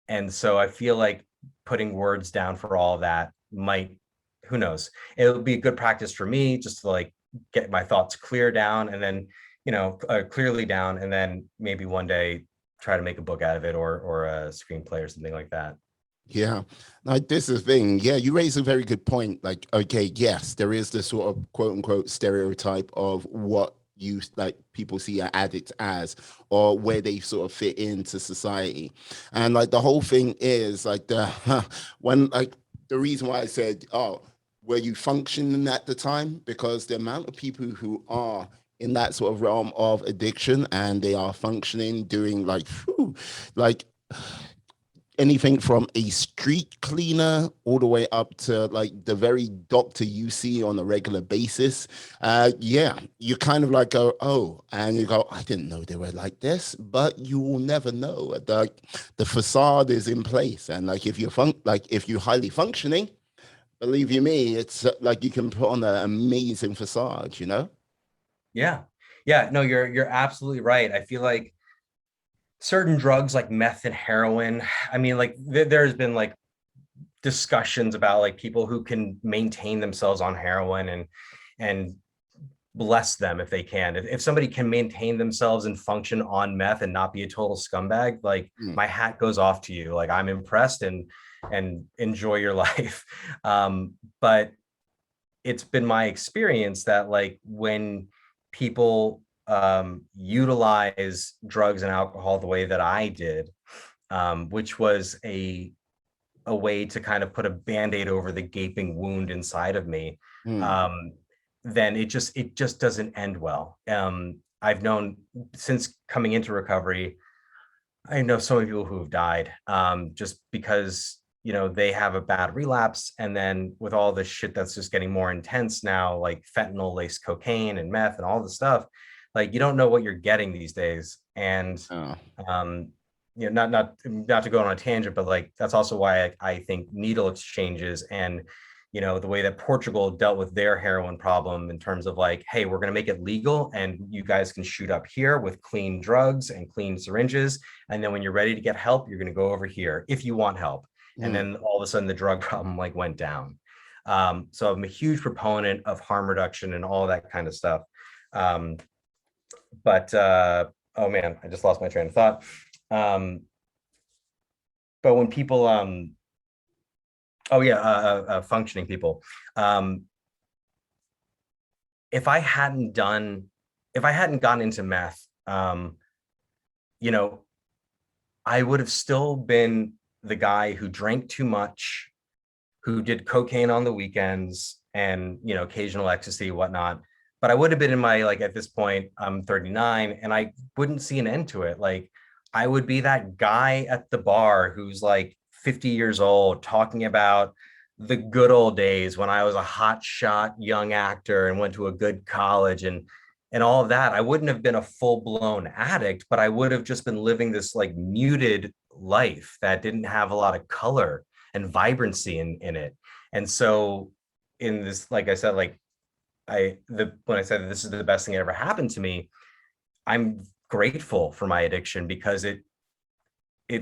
And so I feel like putting words down for all of that might, who knows, it'll be a good practice for me just to like get my thoughts clear down, and then clearly down, and then maybe one day try to make a book out of it, or a screenplay or something like that. yeah. Like this is the thing. Yeah, you raise a very good point. Like, okay, yes, there is this sort of quote unquote stereotype of what people see an addict as, or where they sort of fit into society. And like the whole thing is like the when like the reason why I said, oh, were you functioning at the time? Because the amount of people who are in that sort of realm of addiction and they are functioning, doing like, whew, like anything from a street cleaner all the way up to like the very doctor you see on a regular basis. Yeah, you kind of like go, oh, and you go, I didn't know they were like this, but you will never know. The facade is in place, and like if you're highly functioning, believe you me, it's like you can put on an amazing facade, you know? Yeah. Yeah, no, you're absolutely right. I feel like certain drugs like meth and heroin, I mean, like there's been like discussions about like people who can maintain themselves on heroin, and bless them if they can. If somebody can maintain themselves and function on meth and not be a total scumbag, like Mm, my hat goes off to you. Like I'm impressed, and enjoy your life. But it's been my experience that like when people utilize drugs and alcohol the way that I did, which was a way to kind of put a band-aid over the gaping wound inside of me, mm, um, then it just doesn't end well. I've known since coming into recovery, I know so many people who have died, just because they have a bad relapse, and then with all this shit that's just getting more intense now, like fentanyl laced cocaine and meth and all the stuff, like you don't know what you're getting these days. And oh, um, not to go on a tangent, but like that's also why I think needle exchanges and the way that Portugal dealt with their heroin problem in terms of like, hey, we're going to make it legal and you guys can shoot up here with clean drugs and clean syringes, and then when you're ready to get help, you're going to go over here if you want help. And mm. then all of a sudden the drug problem like went down. So I'm a huge proponent of harm reduction and all that kind of stuff. um, but oh man, I just lost my train of thought. um, but when people oh yeah, functioning people, um, if I hadn't done, if I hadn't gone into meth, you know, I would have still been the guy who drank too much, who did cocaine on the weekends, and occasional ecstasy, whatnot. But I would have been in my, like, at this point, I'm 39, and I wouldn't see an end to it. Like, I would be that guy at the bar who's like 50 years old talking about the good old days when I was a hot shot young actor and went to a good college, and all of that. I wouldn't have been a full-blown addict, but I would have just been living this like muted life that didn't have a lot of color and vibrancy in it. And so in this, like I said, like when I said this is the best thing that ever happened to me, I'm grateful for my addiction because it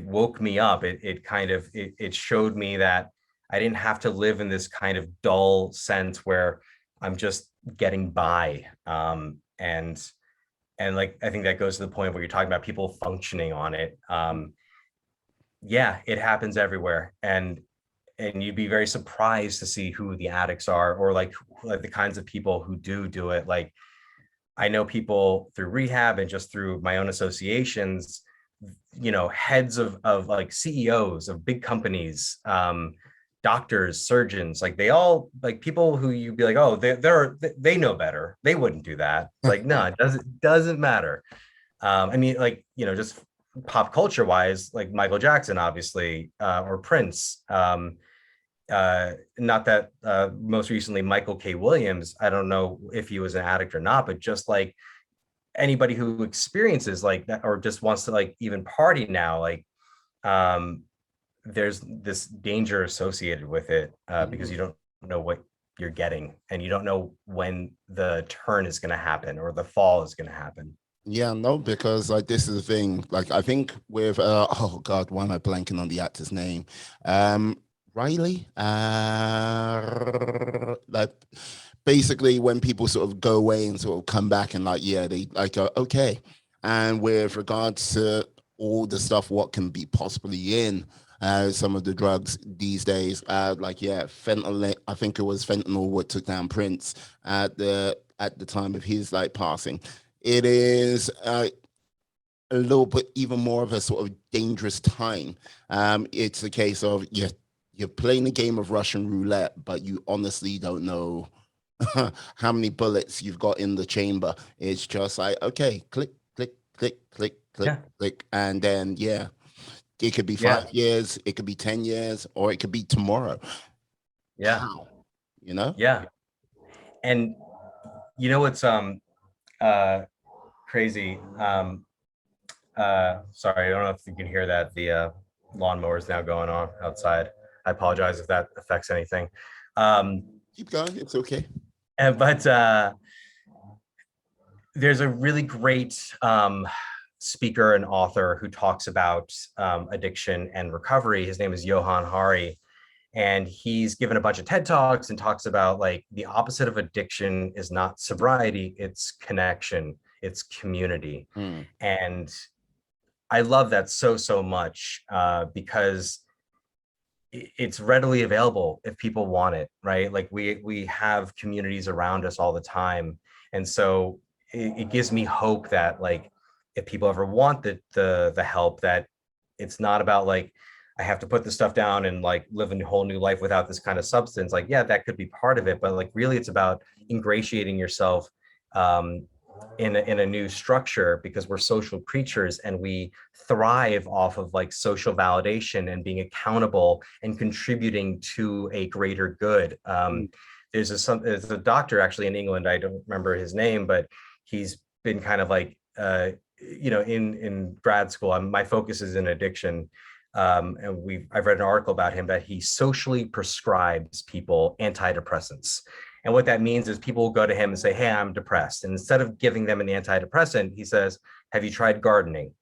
woke me up. It kind of it showed me that I didn't have to live in this kind of dull sense where I'm just getting by. And like I think that goes to the point where you're talking about people functioning on it. Yeah, it happens everywhere, and you'd be very surprised to see who the addicts are, or like the kinds of people who do it. Like I know people through rehab and just through my own associations, heads of like CEOs of big companies, doctors, surgeons, like they all, like people who you'd be like, oh, they know better, they wouldn't do that. It's like, no, it doesn't matter. I mean, like, just pop culture wise, like Michael Jackson, obviously, or Prince. Not that most recently Michael K. Williams, I don't know if he was an addict or not, but just like anybody who experiences like that or just wants to like even party now, like um, there's this danger associated with it, because you don't know what you're getting, and you don't know when the turn is going to happen or the fall is going to happen. Yeah, no, because like this is the thing. Like I think with oh God, why am I blanking on the actor's name? Riley. Like basically when people sort of go away and sort of come back and like, yeah, they like go, okay. And with regards to all the stuff what can be possibly in some of the drugs these days. Like yeah, fentanyl. I think it was fentanyl what took down Prince at the time of his like passing. It is a little bit even more of a sort of dangerous time. It's a case of you're playing a game of Russian roulette, but you honestly don't know how many bullets you've got in the chamber. It's just like, okay, click, click, click, click, click, Yeah. click. And then, yeah, it could be Yeah. 5 years, it could be 10 years, or it could be tomorrow. Yeah. How? You know? Yeah. And you know what's uh crazy? Sorry, I don't know if you can hear that. The lawnmower is now going on outside. I apologize if that affects anything. Um, Keep going. It's okay. but there's a really great speaker and author who talks about addiction and recovery. His name is Johan Hari, and he's given a bunch of TED Talks and talks about like the opposite of addiction is not sobriety, it's connection, it's community. Mm, And I love that so much because it's readily available if people want it, right? Like we have communities around us all the time, and so it gives me hope that like if people ever want the help, that it's not about like I have to put this stuff down and like live a whole new life without this kind of substance. Like yeah, that could be part of it, but like really it's about ingratiating yourself um, in a new structure, because we're social creatures and we thrive off of like social validation and being accountable and contributing to a greater good. mm, There's a doctor actually in England, I don't remember his name, but he's been kind of like in grad school. My focus is in addiction, and I've read an article about him that he socially prescribes people antidepressants. And what that means is people will go to him and say, hey, I'm depressed. And instead of giving them an antidepressant, he says, have you tried gardening?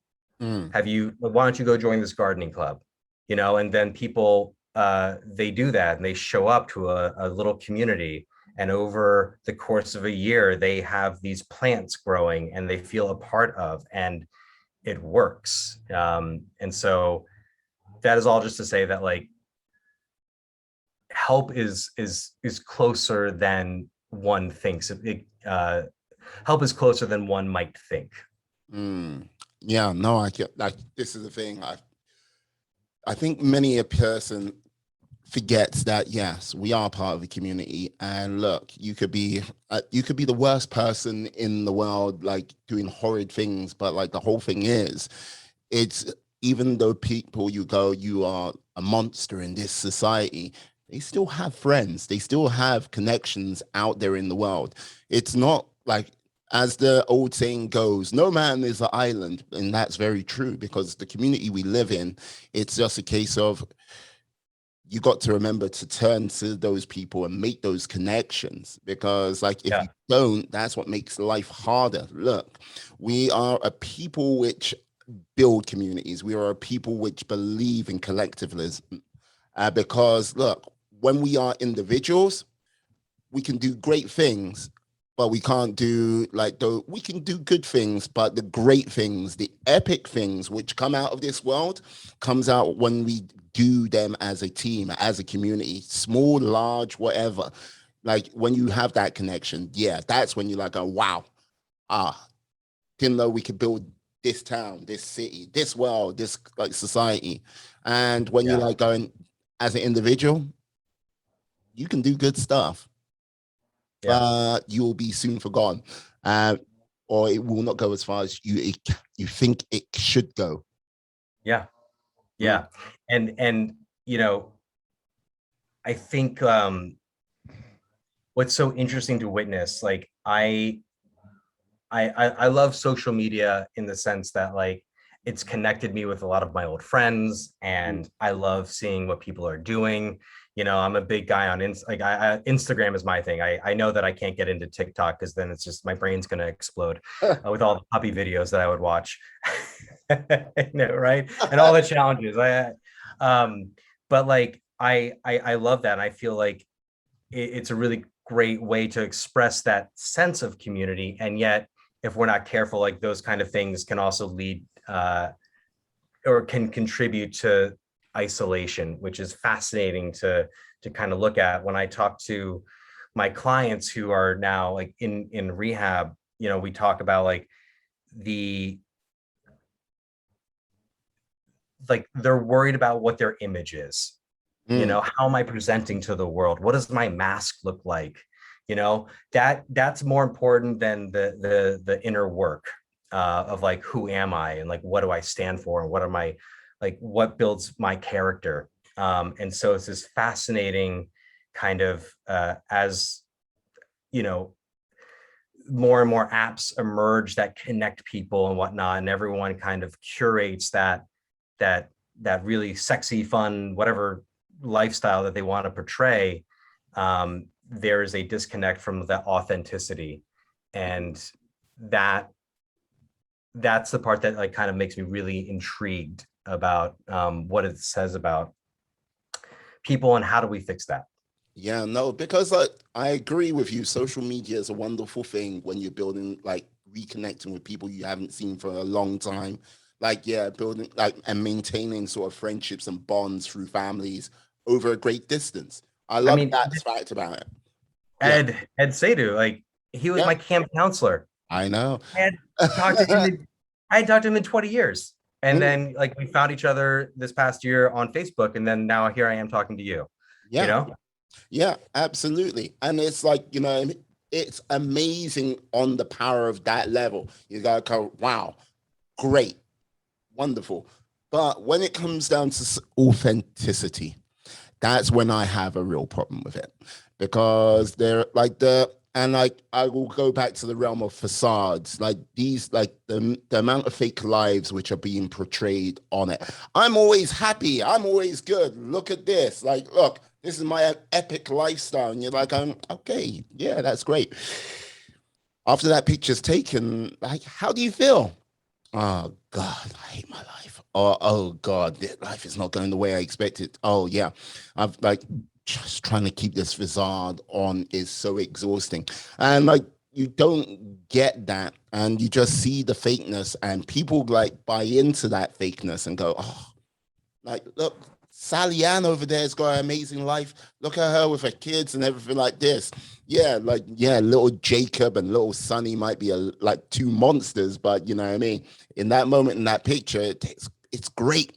mm. Why don't you go join this gardening club? And then people, they do that and they show up to a little community. And over the course of a year, they have these plants growing and they feel a part of, and it works. And so that is all just to say that like help is closer than one thinks. Help is closer than one might think. Mm. Yeah, no, I get like this is the thing. I think many a person forgets that yes, we are part of a community. And look, you could be the worst person in the world, like doing horrid things, but like the whole thing is, it's even though people you go, you are a monster in this society, they still have friends, they still have connections out there in the world. It's not like, as the old saying goes, no man is an island. And that's very true, because the community we live in, it's just a case of you got to remember to turn to those people and make those connections, because like if Yeah, you don't, that's what makes life harder. Look, we are a people which build communities. We are a people which believe in collectivism, because look, when we are individuals, we can do great things, but we can't do like the we can do good things, but the great things, the epic things which come out of this world comes out when we do them as a team, as a community, small, large, whatever. Like when you have that connection, yeah, that's when you're like, oh wow, ah, didn't know we could build this town, this city, this world, this like society. And when you're yeah, like going as an individual, you can do good stuff, yeah, but you will be soon forgotten, uh, or it will not go as far as you think it should go. yeah, Mm, yeah. And I think what's so interesting to witness, like I love social media in the sense that like it's connected me with a lot of my old friends, mm. and I love seeing what people are doing. I'm a big guy on Instagram is my thing. I know that I can't get into TikTok because then it's just my brain's gonna explode with all the puppy videos that I would watch. Right? And all the challenges. Um, but like I love that. And I feel like it's a really great way to express that sense of community. And yet, if we're not careful, like those kind of things can also lead or can contribute to isolation, which is fascinating to kind of look at. When I talk to my clients who are now like in rehab, we talk about like the like they're worried about what their image is. Mm, How am I presenting to the world? What does my mask look like? That's more important than the inner work of like, who am I, and like, what do I stand for, and what are my, like, what builds my character. And so it's this fascinating kind of, as you know more and more apps emerge that connect people and whatnot, and everyone kind of curates that that really sexy, fun, whatever lifestyle that they want to portray. There is a disconnect from the authenticity, and that that's the part that like kind of makes me really intrigued about what it says about people and how do we fix that. yeah, no, because I agree with you. Social media is a wonderful thing when you're building, like, reconnecting with people you haven't seen for a long time. Like, yeah, building, like, and maintaining sort of friendships and bonds through families over a great distance. I I love mean, that fact about it. Yeah, Ed Sadu, like, he was yeah, my camp counselor. I know. I had talked to him I hadn't talked to him in 20 years. And Mm, then like we found each other this past year on Facebook. And then now here I am talking to you, you yeah, know? yeah, absolutely. And it's like, it's amazing on the power of that level. You gotta go, wow, great, wonderful. But when it comes down to authenticity, that's when I have a real problem with it, because they're like and like I will go back to the realm of facades, like these, like the amount of fake lives which are being portrayed on it. I'm always happy. I'm always good. Look at this. Like, look, this is my epic lifestyle. And you're like, okay, yeah, that's great. After that picture's taken, like, how do you feel? Oh God, I hate my life. Oh God, life is not going the way I expected. Oh yeah, I've like just trying to keep this facade on is so exhausting, and like you don't get that, and you just see the fakeness, and people like buy into that fakeness and go, oh, like, look, Sally Ann over there has got an amazing life. Look at her with her kids and everything like this. Yeah, like, yeah, little Jacob and little Sonny might be like two monsters, but you know what I mean? In that moment, in that picture, it's great.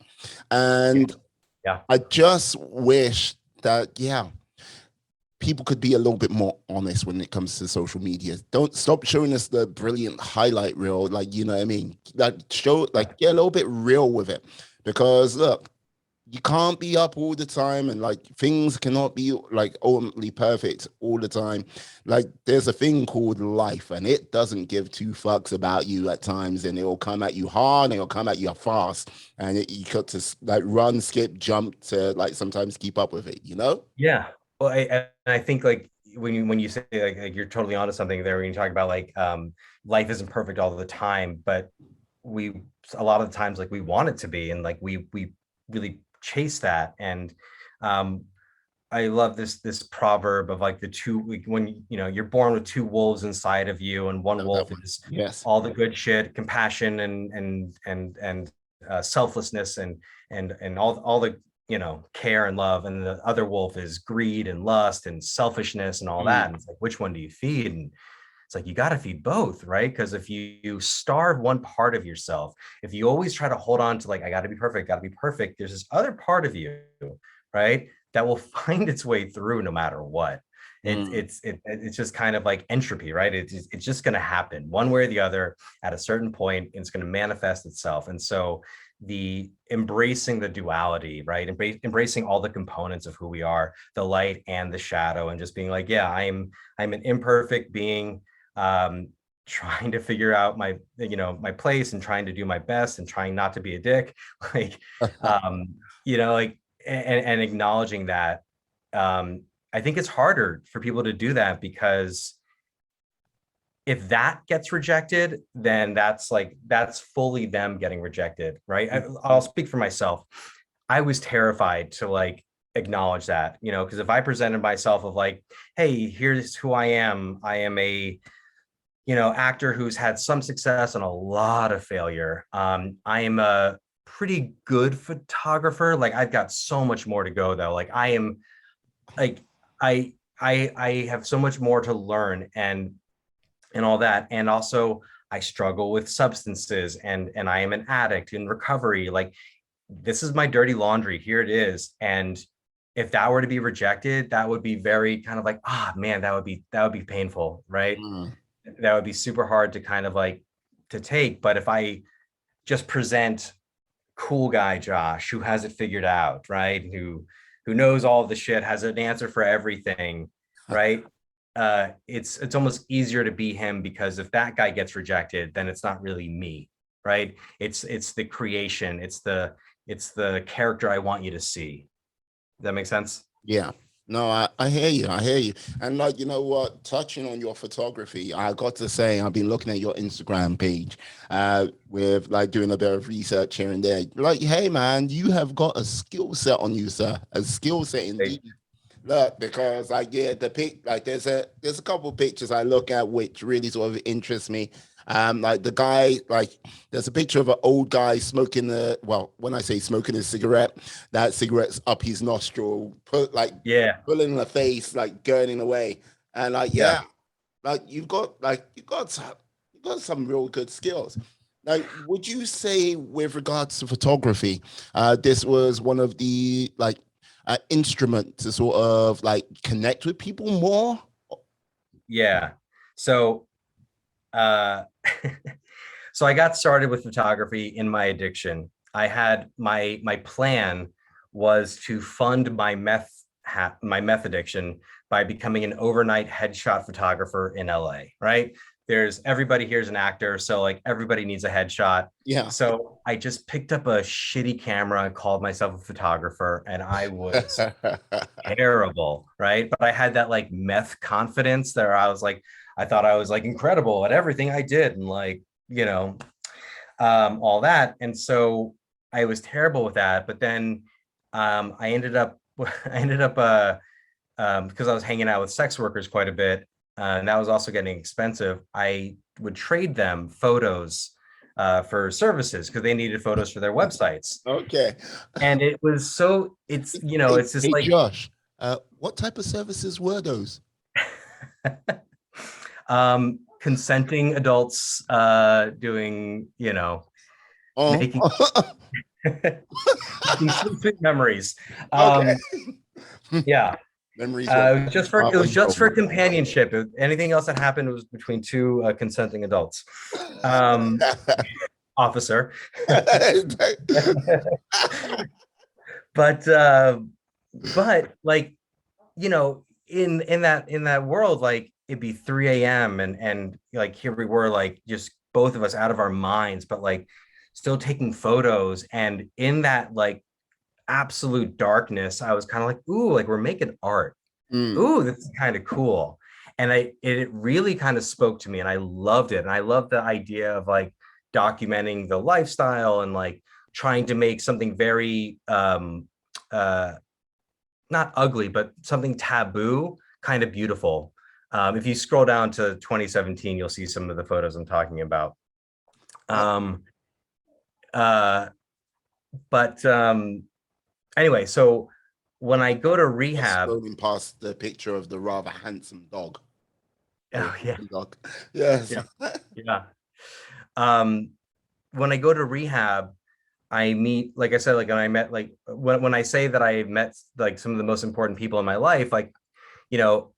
Yeah. And Yeah. I just wish that, yeah, people could be a little bit more honest when it comes to social media. Don't stop showing us the brilliant highlight reel, like, you know what I mean? Like, show, like, get a little bit real with it. Because look, you can't be up all the time, and like things cannot be like ultimately perfect all the time. Like, there's a thing called life, and it doesn't give two fucks about you at times, and it'll come at you hard and it'll come at you fast, and you got to like run, skip, jump to like sometimes keep up with it. Yeah. Well, I think like when you say like you're totally onto something there when you talk about like life isn't perfect all the time, but we a lot of the times like we want it to be, and like we really chase that. And um I love this proverb of like the two, like, when you're born with two wolves inside of you, and one Know that wolf one. is Yes. all the good shit, compassion and selflessness and all the care and love, and the other wolf is greed and lust and selfishness and all that. Mm, And it's like, which one do you feed? And it's like, you got to feed both, right? Because if you starve one part of yourself, if you always try to hold on to like, I got to be perfect, got to be perfect, there's this other part of you, right, that will find its way through no matter what. mm, It's just kind of like entropy, right? It's just going to happen one way or the other at a certain point. It's going to manifest itself. And so the embracing the duality, right, embracing all the components of who we are, the light and the shadow, and just being like, yeah, I'm an imperfect being, um trying to figure out my place, and trying to do my best, and trying not to be a dick, like, um like, and acknowledging that. I think it's harder for people to do that, because if that gets rejected, then that's fully them getting rejected, right? I'll speak for myself. I was terrified to like acknowledge that, because if I presented myself of like, hey, here's who I am a actor who's had some success and a lot of failure. I am a pretty good photographer. Like I've got so much more to go though. Like I am like I have so much more to learn and all that. And also I struggle with substances and I am an addict in recovery. Like this is my dirty laundry. Here it is. And if that were to be rejected, that would be very kind of like, ah, man, that would be painful, right? Mm. That would be super hard to kind of like to take. But if I just present cool guy Josh who has it figured out, right? Who knows all the shit, has an answer for everything, right? It's almost easier to be him because if that guy gets rejected, then it's not really me, right? It's the creation, it's the character I want you to see. Does that make sense? Yeah. No, I hear you. I hear you. And like, you know what, touching on your photography, I got to say, I've been looking at your Instagram page, with like doing a bit of research here and there. Like, hey man, you have got a skill set on you, sir. A skill set Hey, indeed. Look, because like yeah, the pic like there's a couple of pictures I look at which really sort of interest me. Like the guy, like there's a picture of an old guy smoking when I say smoking a cigarette, that cigarette's up his nostril, yeah, pulling the face, like gurning away. And like, yeah, yeah, like you got some real good skills. Like, would you say with regards to photography, this was one of the like instrument to sort of like connect with people more? yeah. So uh so I got started with photography in my addiction. I had my plan was to fund my meth addiction by becoming an overnight headshot photographer in LA, right? There's everybody here is an actor, so like everybody needs a headshot. Yeah. So I just picked up a shitty camera and called myself a photographer, and I was terrible, right? But I had that like meth confidence there. I thought I was like incredible at everything I did, and like, all that. And so I was terrible with that. But then I ended up, because I was hanging out with sex workers quite a bit, and that was also getting expensive. I would trade them photos for services because they needed photos for their websites. Okay. And it was so, Hey, it's just hey, like, Josh, what type of services were those? consenting adults doing, Oh, making making sweet, sweet memories. okay. Yeah, Memories were it was just for companionship. Anything else that happened was between two consenting adults. Um, Officer, but like, in that world, like it'd be 3 a.m. and like here we were, like just both of us out of our minds, but like still taking photos. And in that like absolute darkness, I was kind of like, ooh, like we're making art. Mm. Ooh, this is kind of cool. And it really kind of spoke to me and I loved it. And I loved the idea of like documenting the lifestyle and like trying to make something very uh not ugly, but something taboo, kind of beautiful. If you scroll down to 2017, you'll see some of the photos I'm talking about. Uh, Um, uh, but anyway, so when I go to just rehab, scrolling past the picture of the rather handsome dog. Very oh yeah, handsome dog. Yes. yeah, yeah. Um, when I go to rehab, I meet, like I said, like when I met, like when I say that I met like some of the most important people in my life, like, you know,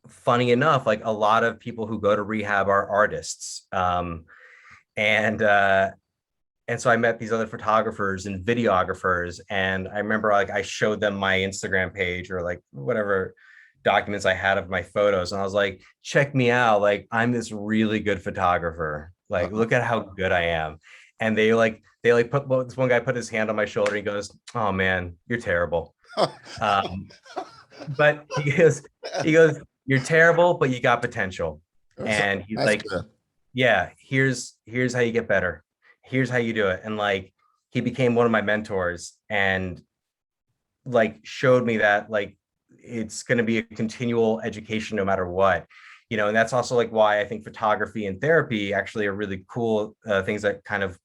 funny enough, like a lot of people who go to rehab are artists. And and so I met these other photographers and videographers, and I remember like I showed them my Instagram page or like whatever documents I had of my photos, and I was like, check me out, like I'm this really good photographer, like look at how good I am. And they put, well, this one guy put his hand on my shoulder, he goes, oh man, you're terrible. um, but he goes, you're terrible, but you got potential. And he's That's like, good. yeah, here's how you get better. Here's how you do it. And like he became one of my mentors and like showed me that like it's going to be a continual education no matter what. And that's also like why I think photography and therapy actually are really cool things that kind of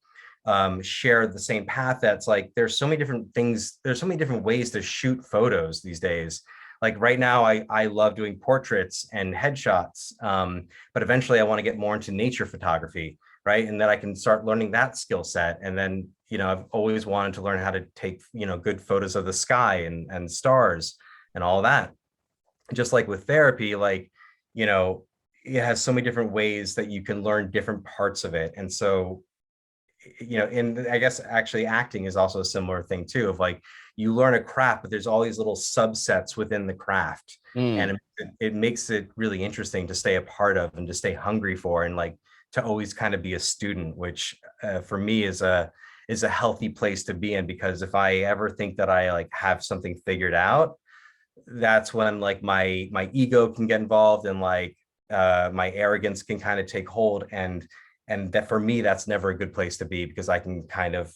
share the same path. That's like, there's so many different things. There's so many different ways to shoot photos these days. Like right now, I love doing portraits and headshots, but eventually I want to get more into nature photography, right? And then I can start learning that skill set. And then, I've always wanted to learn how to take, good photos of the sky and stars and all that. Just like with therapy, like, it has so many different ways that you can learn different parts of it. And so, and I guess actually acting is also a similar thing too, of like, you learn a craft, but there's all these little subsets within the craft. Mm. And it makes it really interesting to stay a part of and to stay hungry for, and like to always kind of be a student, which for me is a healthy place to be in. Because if I ever think that I like have something figured out, that's when like my ego can get involved, and like my arrogance can kind of take hold. And that, for me, that's never a good place to be, because I can kind of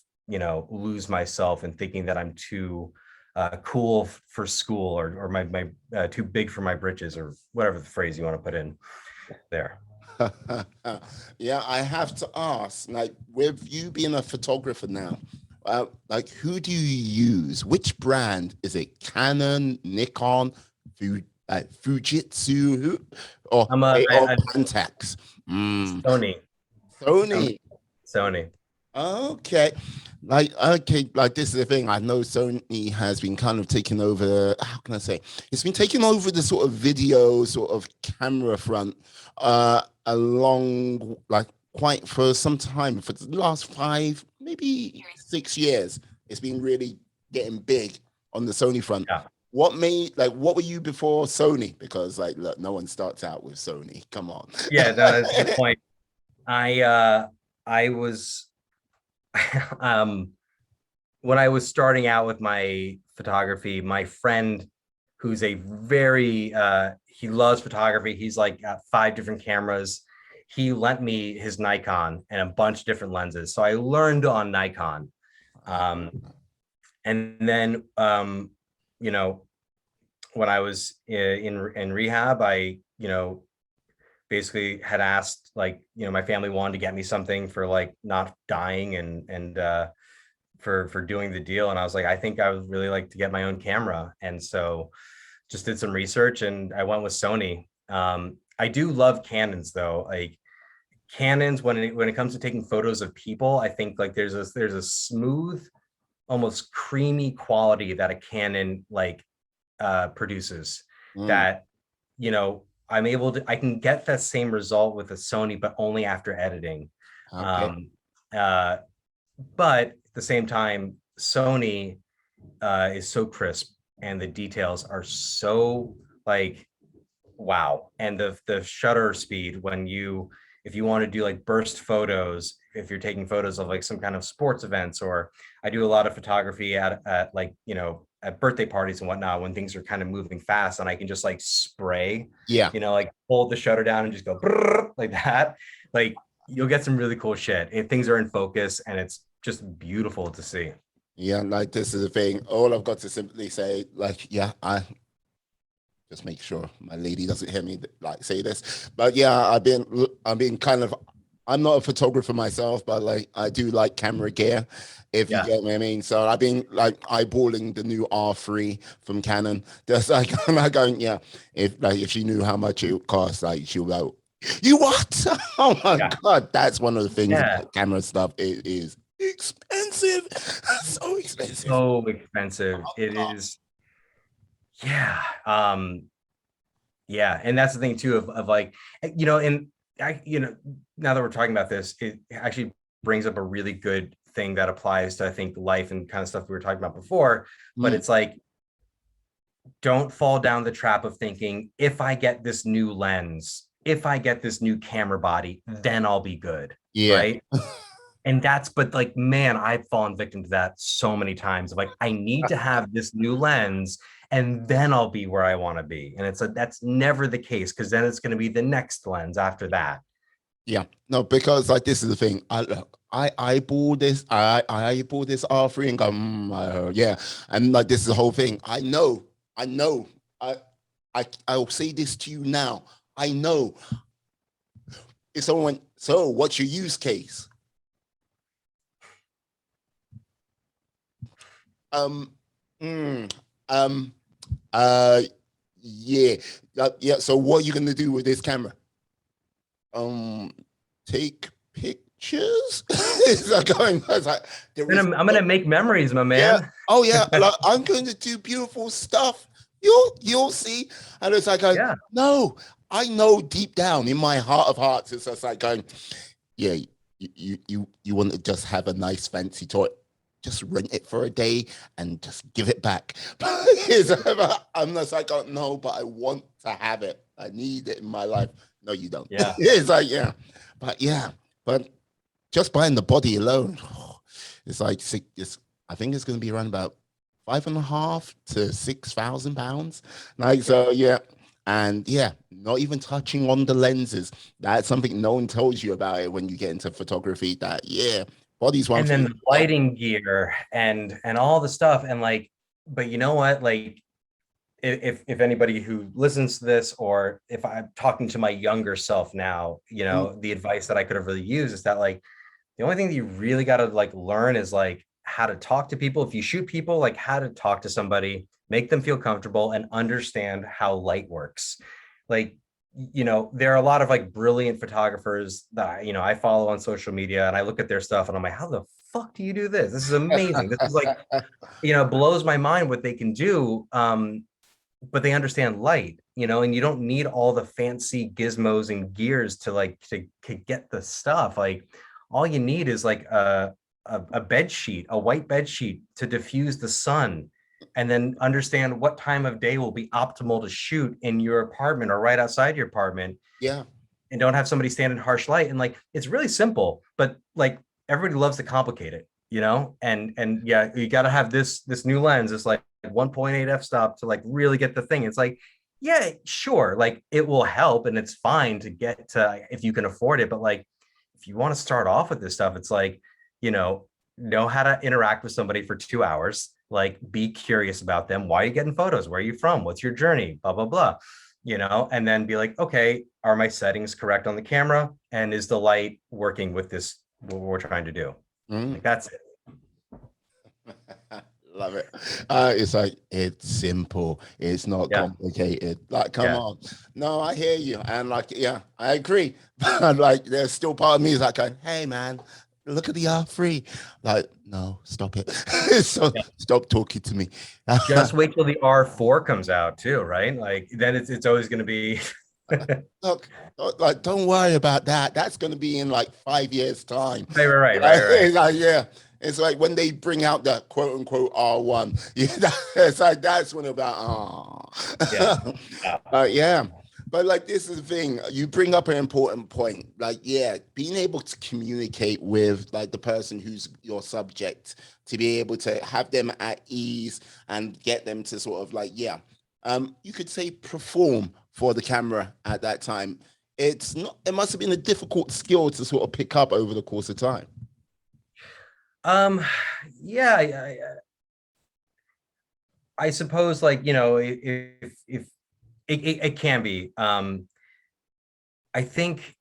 lose myself in thinking that I'm too cool for school, or my too big for my britches, or whatever the phrase you want to put in there. Yeah, I have to ask, like, with you being a photographer now, like, who do you use? Which brand is it? Canon, Nikon, Fujitsu, or I'm a or Pentax? Sony. Sony. Sony. Okay. Like this is the thing. I know Sony has been kind of taking over, how can I say? It's been taking over the sort of video, sort of camera front, along like quite for some time, for the last 5, maybe 6 years. It's been really getting big on the Sony front. Yeah. What were you before Sony? Because like, look, no one starts out with Sony. Come on. Yeah, that's a good point. I was when I was starting out with my photography, my friend, who's a very he loves photography. He's like got 5 different cameras. He lent me his Nikon and a bunch of different lenses. So I learned on Nikon. And then when I was in rehab, I basically had asked, like, my family wanted to get me something for like not dying, and for doing the deal. And I was like, I think I would really like to get my own camera. And so just did some research and I went with Sony. I do love Canons though. Like Canons, when it comes to taking photos of people, I think like there's a smooth, almost creamy quality that a Canon like produces, that I can get that same result with a Sony, but only after editing. Okay. But at the same time, Sony is so crisp, and the details are so like, wow. And the shutter speed, if you want to do like burst photos, if you're taking photos of like some kind of sports events, or I do a lot of photography at like, at birthday parties and whatnot, when things are kind of moving fast, and I can just like spray, Yeah. like hold the shutter down and just go like that. Like you'll get some really cool shit if things are in focus, and it's just beautiful to see. Yeah, like this is the thing. All I've got to simply say, like, yeah, I just make sure my lady doesn't hear me like say this. But yeah, I've been kind of, I'm not a photographer myself, but like I do like camera gear, if you Yeah. get what I mean. So I've been like eyeballing the new R3 from Canon. Just like I'm like going, yeah, if she knew how much it would cost, like she'll go, you what? Oh my Yeah. God, that's one of the things Yeah. about camera stuff. It is expensive. So expensive. So expensive. It is. Yeah. Yeah. And that's the thing too, of like, and I, now that we're talking about this, it actually brings up a really good thing that applies to, I think, life and kind of stuff we were talking about before. But it's like, don't fall down the trap of thinking, if I get this new lens, if I get this new camera body, then I'll be good. Yeah. Right. But like, man, I've fallen victim to that so many times. Like, I need to have this new lens, and then I'll be where I want to be. And that's never the case, because then it's going to be the next lens after that. Yeah, no, because like this is the thing. I eyeball this. I eyeball this R3 and go, yeah, and like this is the whole thing. I know. I'll say this to you now. I know. If someone went, so what's your use case? Um, mm, um, uh, yeah, yeah. So what are you gonna do with this camera? Um, take pictures? Is that going? It's like there is. I'm gonna make memories, my Yeah. man. Oh yeah. Like, I'm going to do beautiful stuff. You'll see. And it's like going, Yeah. no, I know deep down in my heart of hearts, it's just like going, yeah, you want to just have a nice fancy toy. Just rent it for a day and just give it back. I'm just like, oh, no, but I want to have it. I need it in my life. No, you don't. Yeah. It's like, yeah, but just buying the body alone, it's like I think it's going to be around about 5.5 to 6,000 pounds. Like, so, yeah. And yeah, not even touching on the lenses. That's something no one tells you about it when you get into photography. That, yeah, body's one And then thing. the lighting gear and all the stuff. And like, but you know what? Like, if anybody who listens to this, or if I'm talking to my younger self now, the advice that I could have really used is that, like, the only thing that you really got to like learn is like how to talk to people. If you shoot people, like how to talk to somebody, make them feel comfortable and understand how light works. Like, there are a lot of like brilliant photographers that I follow on social media, and I look at their stuff and I'm like, how the fuck do you do this? This is amazing. This is like, blows my mind what they can do. But they understand light, and you don't need all the fancy gizmos and gears to like to get the stuff. Like, all you need is like a bed sheet, a white bed sheet to diffuse the sun, and then understand what time of day will be optimal to shoot in your apartment or right outside your apartment. Yeah. And don't have somebody stand in harsh light. And like, it's really simple, but like everybody loves to complicate it, and yeah, you got to have this new lens, this like 1.8 f-stop to like really get the thing. It's like, yeah, sure, like it will help and it's fine to get to if you can afford it, but like if you want to start off with this stuff, it's like, know how to interact with somebody for 2 hours, like be curious about them. Why are you getting photos? Where are you from? What's your journey? Blah, blah, blah. And then be like, okay, are my settings correct on the camera? And is the light working with this, what we're trying to do? Like, that's it. Love it. It's like, it's simple. It's not complicated. Like, come on. No, I hear you. And like, yeah, I agree. But like, there's still part of me is like, going, hey, man, look at the R3. Like, no, stop it. So stop talking to me. Just wait till the R4 comes out too, right? Like, then it's always going to be. Look, like, don't worry about that. That's going to be in like 5 years' time. Right. It's like, yeah. It's like when they bring out the quote unquote R1. Yeah, it's like that's when about yeah. But like, this is the thing. You bring up an important point. Like, yeah, being able to communicate with like the person who's your subject, to be able to have them at ease and get them to sort of like, yeah, you could say perform for the camera at that time. It's not. It must have been a difficult skill to sort of pick up over the course of time. Yeah, I suppose, like, if it can be. I think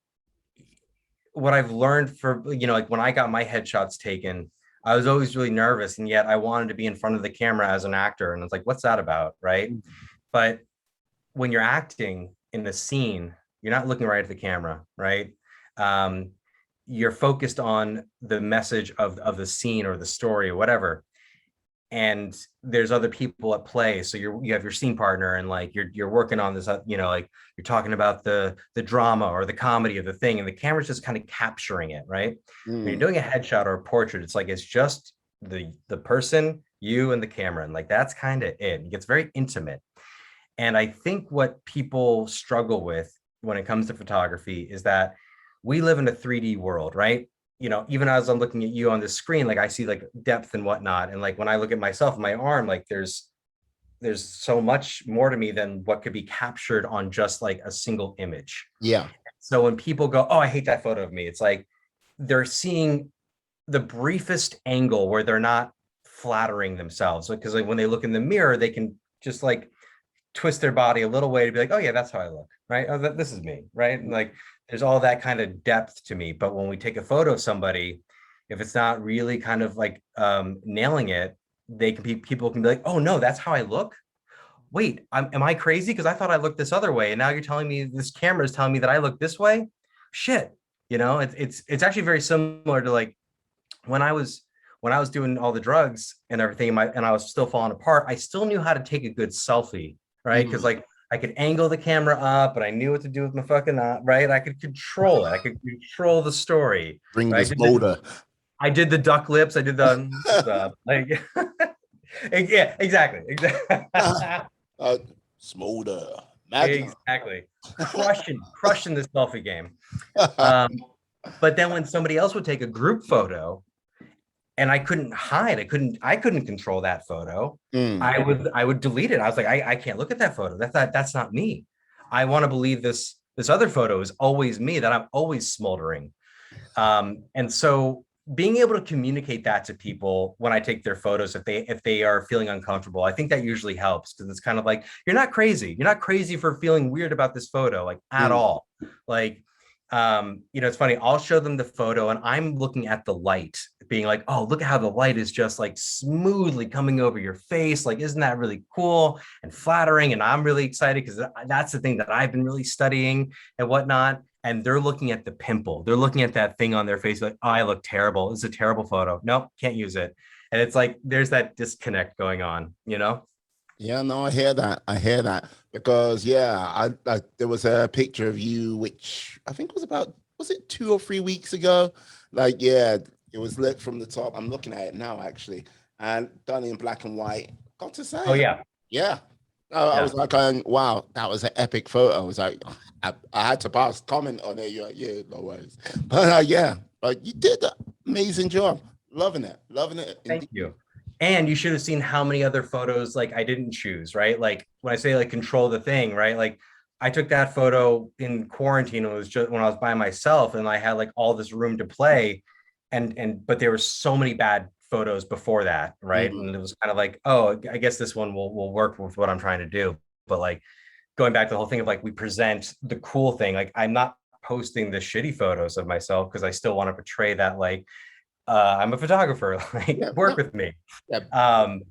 what I've learned for, like when I got my headshots taken, I was always really nervous, and yet I wanted to be in front of the camera as an actor, and it's like, what's that about, right? But when you're acting in the scene, you're not looking right at the camera, right? You're focused on the message of the scene or the story or whatever, and there's other people at play, so you have your scene partner, and like you're working on this, like you're talking about the drama or the comedy of the thing, and the camera's just kind of capturing it, right? When you're doing a headshot or a portrait, it's like it's just the person, you, and the camera, and like that's kind of it gets very intimate. And I think what people struggle with when it comes to photography is that we live in a 3D world, right? Even as I'm looking at you on the screen, like I see like depth and whatnot. And like when I look at myself, my arm, like there's so much more to me than what could be captured on just like a single image. Yeah. So when people go, oh, I hate that photo of me, it's like they're seeing the briefest angle where they're not flattering themselves. Because like when they look in the mirror, they can just like twist their body a little way to be like, oh yeah, that's how I look, right? Oh, this is me, right? And like there's all that kind of depth to me. But when we take a photo of somebody, if it's not really kind of like nailing it, people can be like, oh no, that's how I look. Wait, am I crazy? Because I thought I looked this other way, and now you're telling me this camera is telling me that I look this way. Shit, it's actually very similar to like when I was doing all the drugs and everything, and I was still falling apart. I still knew how to take a good selfie, right? Because Mm. like I could angle the camera up, and I knew what to do with my fucking right. I could control it. I could control the story, Bring right? this molder. I did the duck lips. I did the what's up, like yeah, exactly. uh, Smolder. Magna. Exactly. Crushing the selfie game. Um, but then when somebody else would take a group photo and I couldn't hide, I couldn't control that photo. Mm. I would delete it. I was like, I can't look at that photo. That's not me. I want to believe this other photo is always me, that I'm always smoldering. And so being able to communicate that to people when I take their photos, if they are feeling uncomfortable, I think that usually helps, because it's kind of like, you're not crazy. You're not crazy for feeling weird about this photo, like at Mm. all. Like, it's funny. I'll show them the photo and I'm looking at the light, being like, oh, look at how the light is just like smoothly coming over your face. Like, isn't that really cool and flattering? And I'm really excited because that's the thing that I've been really studying and whatnot. And they're looking at the pimple. They're looking at that thing on their face, like, oh, I look terrible. It's a terrible photo. Nope, can't use it. And it's like there's that disconnect going on. Yeah, no, I hear that. I hear that because yeah, I there was a picture of you which I think was it 2 or 3 weeks ago? Like, yeah, it was lit from the top. I'm looking at it now actually, and done in black and white. Got to Oh say, yeah, yeah. I yeah. was like, wow, that was an epic photo. I was like, I had to pass comment on it. You're like, yeah, no worries. But yeah, but you did an amazing job. Loving it Thank indeed. you. And you should have seen how many other photos like I didn't choose, right? Like when I say like control the thing, right? Like I took that photo in quarantine. It was just when I was by myself and I had like all this room to play. And but there were so many bad photos before that, right? Mhm. And it was kind of like, oh, I guess this one will work with what I'm trying to do. But like going back to the whole thing of like we present the cool thing, like I'm not posting the shitty photos of myself because I still want to portray that like I'm a photographer, like Yeah, work no, with me. yeah. Um,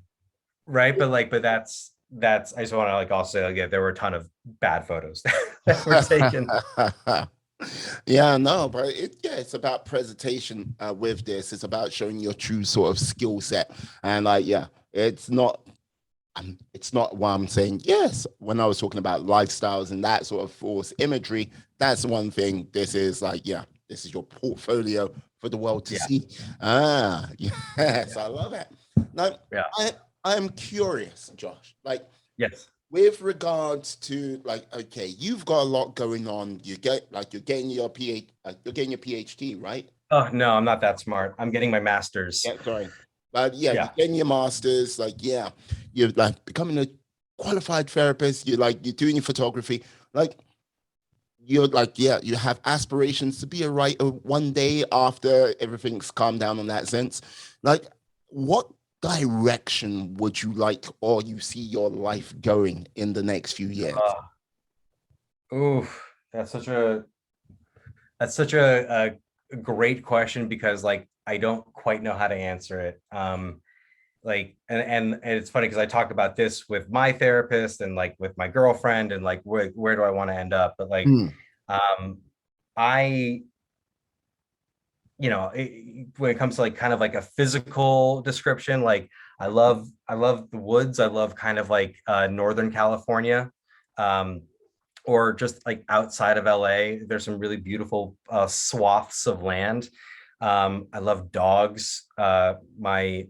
right. But that's I just want to like also say like, yeah, there were a ton of bad photos that were taken. Yeah, no, but it's about presentation with this. It's about showing your true sort of skill set. And like, yeah, it's not why I'm saying yes. When I was talking about lifestyles and that sort of force imagery, that's one thing. This is like, yeah, this is your portfolio for the world to Yeah. see. Ah, yes, Yeah. I love it. Now, Yeah. I'm curious, Josh. Like, Yes. with regards to like, okay, you've got a lot going on. You're getting your you're getting your PhD, right? Oh no, I'm not that smart. I'm getting my master's. Yeah, sorry. But yeah, you're Yeah. getting your masters, like, yeah, you're like becoming a qualified therapist, you're doing your photography, like you're like, yeah, you have aspirations to be a writer one day after everything's calmed down on that sense. Like, what direction would you like or you see your life going in the next few years? Oof. That's such a great question because like I don't quite know how to answer it. Like and it's funny because I talk about this with my therapist and like with my girlfriend and like where do I want to end up? But like Mm, um I when it comes to like kind of like a physical description, like I love the woods. I love kind of like Northern California. Um or just like outside of LA. There's some really beautiful swaths of land. I love dogs. My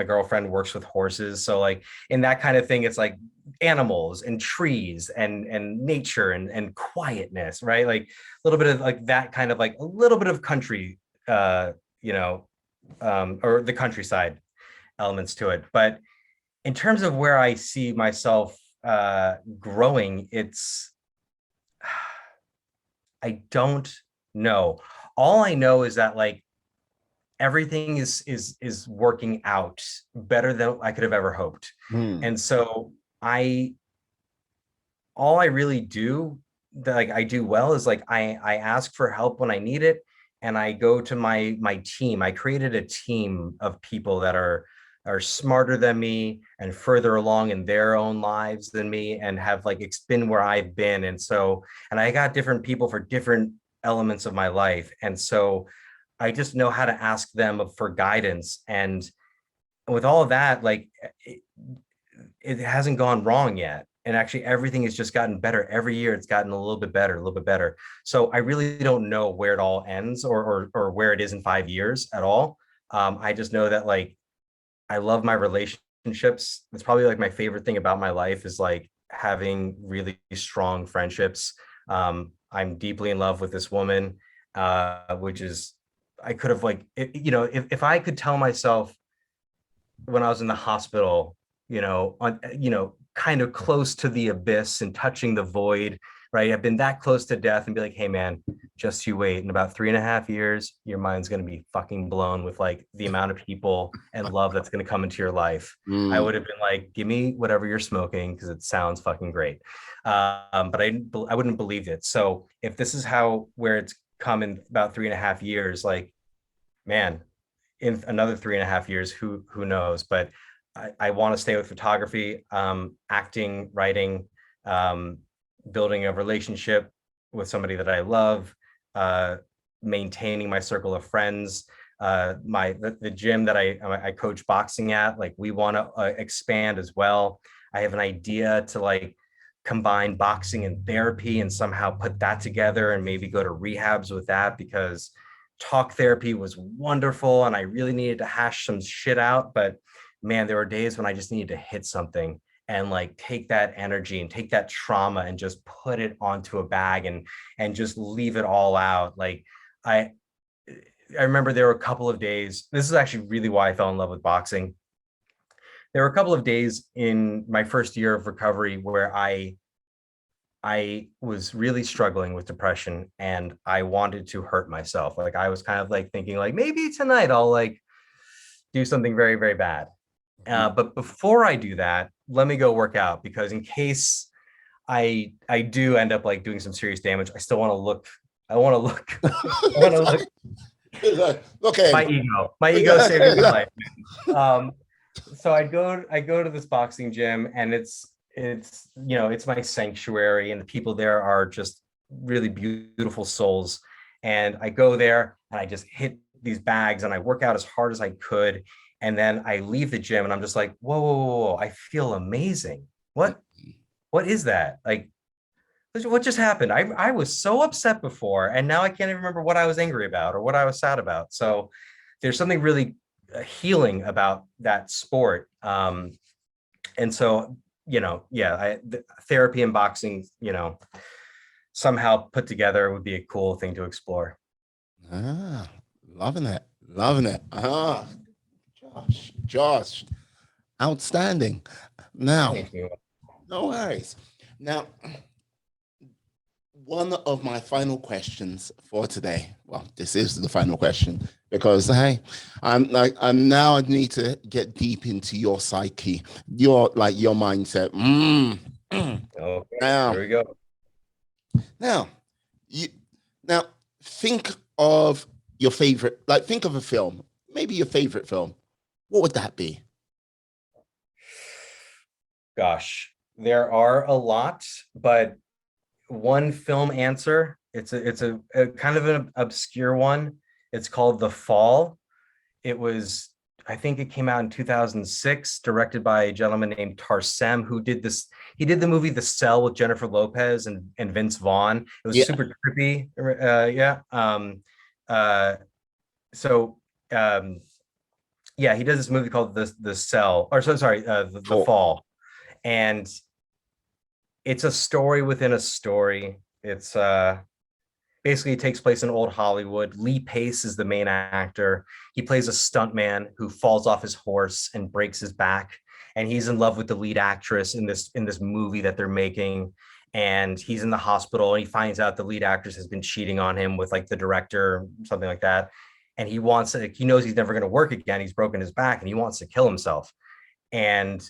girlfriend works with horses, so like in that kind of thing, it's like animals and trees and nature and quietness, right? Like a little bit of like that kind of like a little bit of country, uh, you know, or the countryside elements to it. But in terms of where I see myself growing, it's I don't know. All I know is that like everything is working out better than I could have ever hoped. mm, And so I all I really do that like I do well is like I ask for help when I need it and I go to my team. I created a team of people that are are smarter than me and further along in their own lives than me and have like it's been where I've been. And so, and I got different people for different elements of my life. And so I just know how to ask them for guidance. And with all of that, like it hasn't gone wrong yet. And actually everything has just gotten better. Every year it's gotten a little bit better, a little bit better. So I really don't know where it all ends or where it is in 5 years at all. I just know that like I love my relationships. It's probably like my favorite thing about my life is like having really strong friendships. I'm deeply in love with this woman, which is I could have like, if I could tell myself when I was in the hospital, kind of close to the abyss and touching the void, right? I've been that close to death and be like, hey man, just you wait. In about 3.5 years, your mind's going to be fucking blown with like the amount of people and love that's going to come into your life. I would have been like, give me whatever you're smoking because it sounds fucking great. But I wouldn't believe it. So if this is where it's come in about 3.5 years, like, man, in another 3.5 years, who knows? But I want to stay with photography, acting, writing, building a relationship with somebody that I love, maintaining my circle of friends, the gym that I coach boxing at, like we want to expand as well. I have an idea to like combine boxing and therapy and somehow put that together and maybe go to rehabs with that because talk therapy was wonderful and I really needed to hash some shit out. But man, there were days when I just needed to hit something and like take that energy and take that trauma and just put it onto a bag and just leave it all out. Like I remember there were a couple of days, this is actually really why I fell in love with boxing. There were a couple of days in my first year of recovery where I was really struggling with depression and I wanted to hurt myself. Like I was kind of like thinking like maybe tonight I'll like do something very, very bad. But before I do that, let me go work out because in case I do end up like doing some serious damage, I still want to look. I want to look. I want to look. Okay. My ego saving my life. So I go to this boxing gym and it's my sanctuary and the people there are just really beautiful souls. And I go there and I just hit these bags and I work out as hard as I could. And then I leave the gym and I'm just like, whoa, whoa, whoa, whoa, I feel amazing. What is that? Like, what just happened? I was so upset before and now I can't even remember what I was angry about or what I was sad about. So there's something really healing about that sport. And so, therapy and boxing, somehow put together would be a cool thing to explore. Loving it. Loving it. Josh, outstanding. Now, no worries. Now, one of my final questions for today. Well, this is the final question because hey, I need to get deep into your psyche, your mindset. Okay, now, there we go. Now think of your favorite. Like, think of a film. Maybe your favorite film. What would that be? Gosh, there are a lot, but one film answer. It's a kind of an obscure one. It's called The Fall. I think it came out in 2006, directed by a gentleman named Tarsem, who did this. He did the movie The Cell with Jennifer Lopez and Vince Vaughn. It was super trippy. He does this movie called The Cell, The Fall. And it's a story within a story. It's basically it takes place in old Hollywood. Lee Pace is the main actor. He plays a stuntman who falls off his horse and breaks his back. And he's in love with the lead actress in this movie that they're making. And he's in the hospital and he finds out the lead actress has been cheating on him with like the director, something like that. And he knows he's never going to work again. He's broken his back and he wants to kill himself. And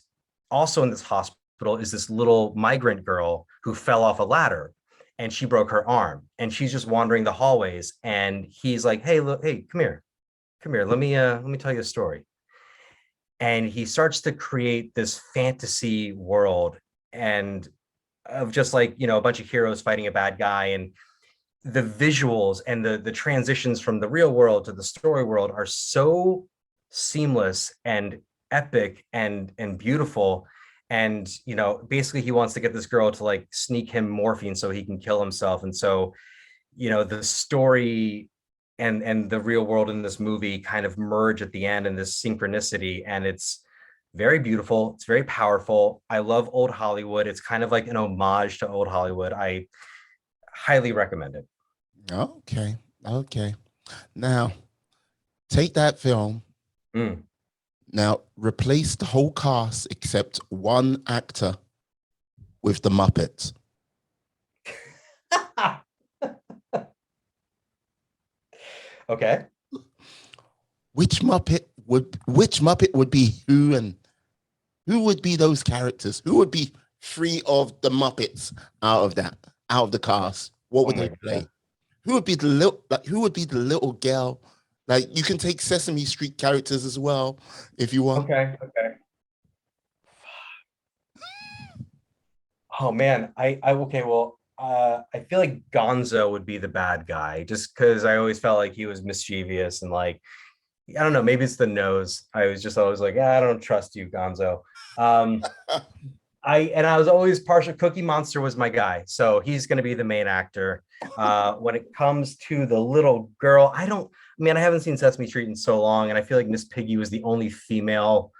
also in this hospital is this little migrant girl who fell off a ladder and she broke her arm and she's just wandering the hallways. And he's like, hey, look, hey, come here. Let me tell you a story. and he starts to create this fantasy world and of just like, you know, a bunch of heroes fighting a bad guy, and the visuals and the transitions from the real world to the story world are so seamless and epic and beautiful. And you know, basically he wants to get this girl to like sneak him morphine so he can kill himself. And so, you know, the story and the real world in this movie kind of merge at the end in this synchronicity, and it's very beautiful, it's very powerful. I love old Hollywood. It's kind of like an homage to old Hollywood. I highly recommend it. Okay. Okay. Now, take that film. Mm. Now, replace the whole cast except one actor with the Muppets. Okay. Which Muppet would be who, and who would be those characters? Who would be three of the Muppets out of the cast? What Oh would my they play? God. Who would be the little girl? Like, you can take Sesame Street characters as well if you want. Okay. Okay. Oh man. I okay, well, I feel like Gonzo would be the bad guy just because I always felt like he was mischievous and like, I don't know, maybe it's the nose. I was just always like, I don't trust you, Gonzo. Um, I was always partial. Cookie Monster was my guy, so he's going to be the main actor. When it comes to the little girl, I don't. I mean, I haven't seen Sesame Street in so long, and I feel like Miss Piggy was the only female.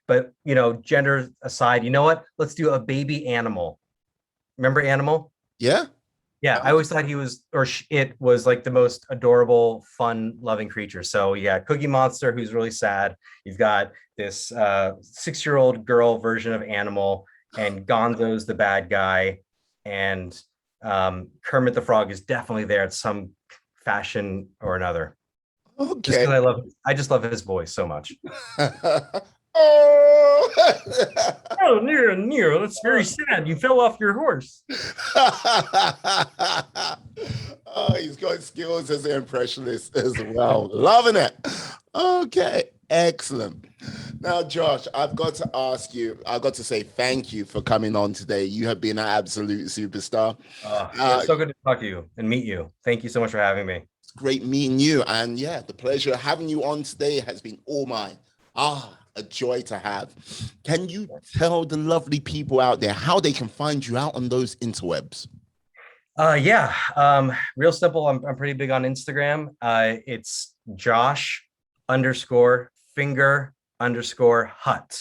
But you know, gender aside, you know what? Let's do a baby animal. Remember Animal? Yeah. Yeah, I always thought he was, or it was like the most adorable, fun, loving creature. So yeah, Cookie Monster, who's really sad. You've got this 6-year-old girl version of Animal, and Gonzo's the bad guy, and Kermit the Frog is definitely there at some fashion or another. Just Okay. because I just love his voice so much. Oh. Oh, Nero, that's very sad. You fell off your horse. Oh, he's got skills as an impressionist as well. Loving it. Okay, excellent. Now, Josh, I've got to ask you, I've got to say thank you for coming on today. You have been an absolute superstar. Yeah, it's so good to talk to you and meet you. Thank you so much for having me. It's great meeting you. And yeah, the pleasure of having you on today has been all mine. A joy to have. Can you tell the lovely people out there how they can find you out on those interwebs? Yeah, real simple. I'm pretty big on Instagram. It's Josh underscore finger underscore hut,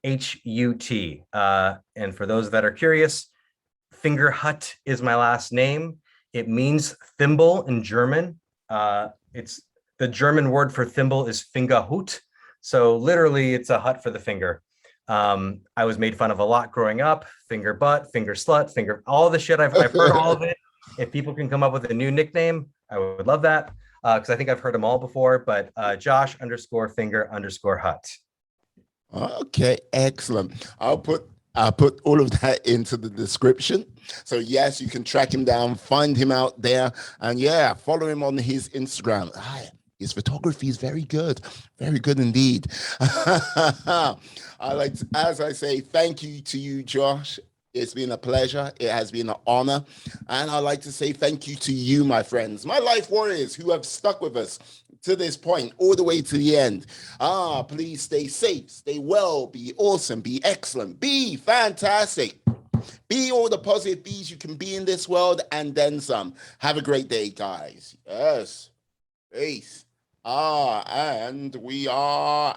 Hut. And for those that are curious, Fingerhut is my last name. It means thimble in German. It's the German word for thimble is Fingerhut. So literally, it's a hut for the finger. I was made fun of a lot growing up. Finger butt, finger slut, finger, all the shit. I've heard all of it. If people can come up with a new nickname, I would love that. Because I think I've heard them all before. But Josh underscore finger underscore hut. Okay, excellent. I'll put all of that into the description. So yes, you can track him down, find him out there, and yeah, follow him on his Instagram. His photography is very good indeed. As I say, thank you to you, Josh. It's been a pleasure. It has been an honor. And I'd like to say thank you to you, my friends, my life warriors who have stuck with us to this point, all the way to the end. Please stay safe, stay well, be awesome, be excellent, be fantastic. Be all the positive bees you can be in this world and then some. Have a great day, guys. Yes. Peace. And we are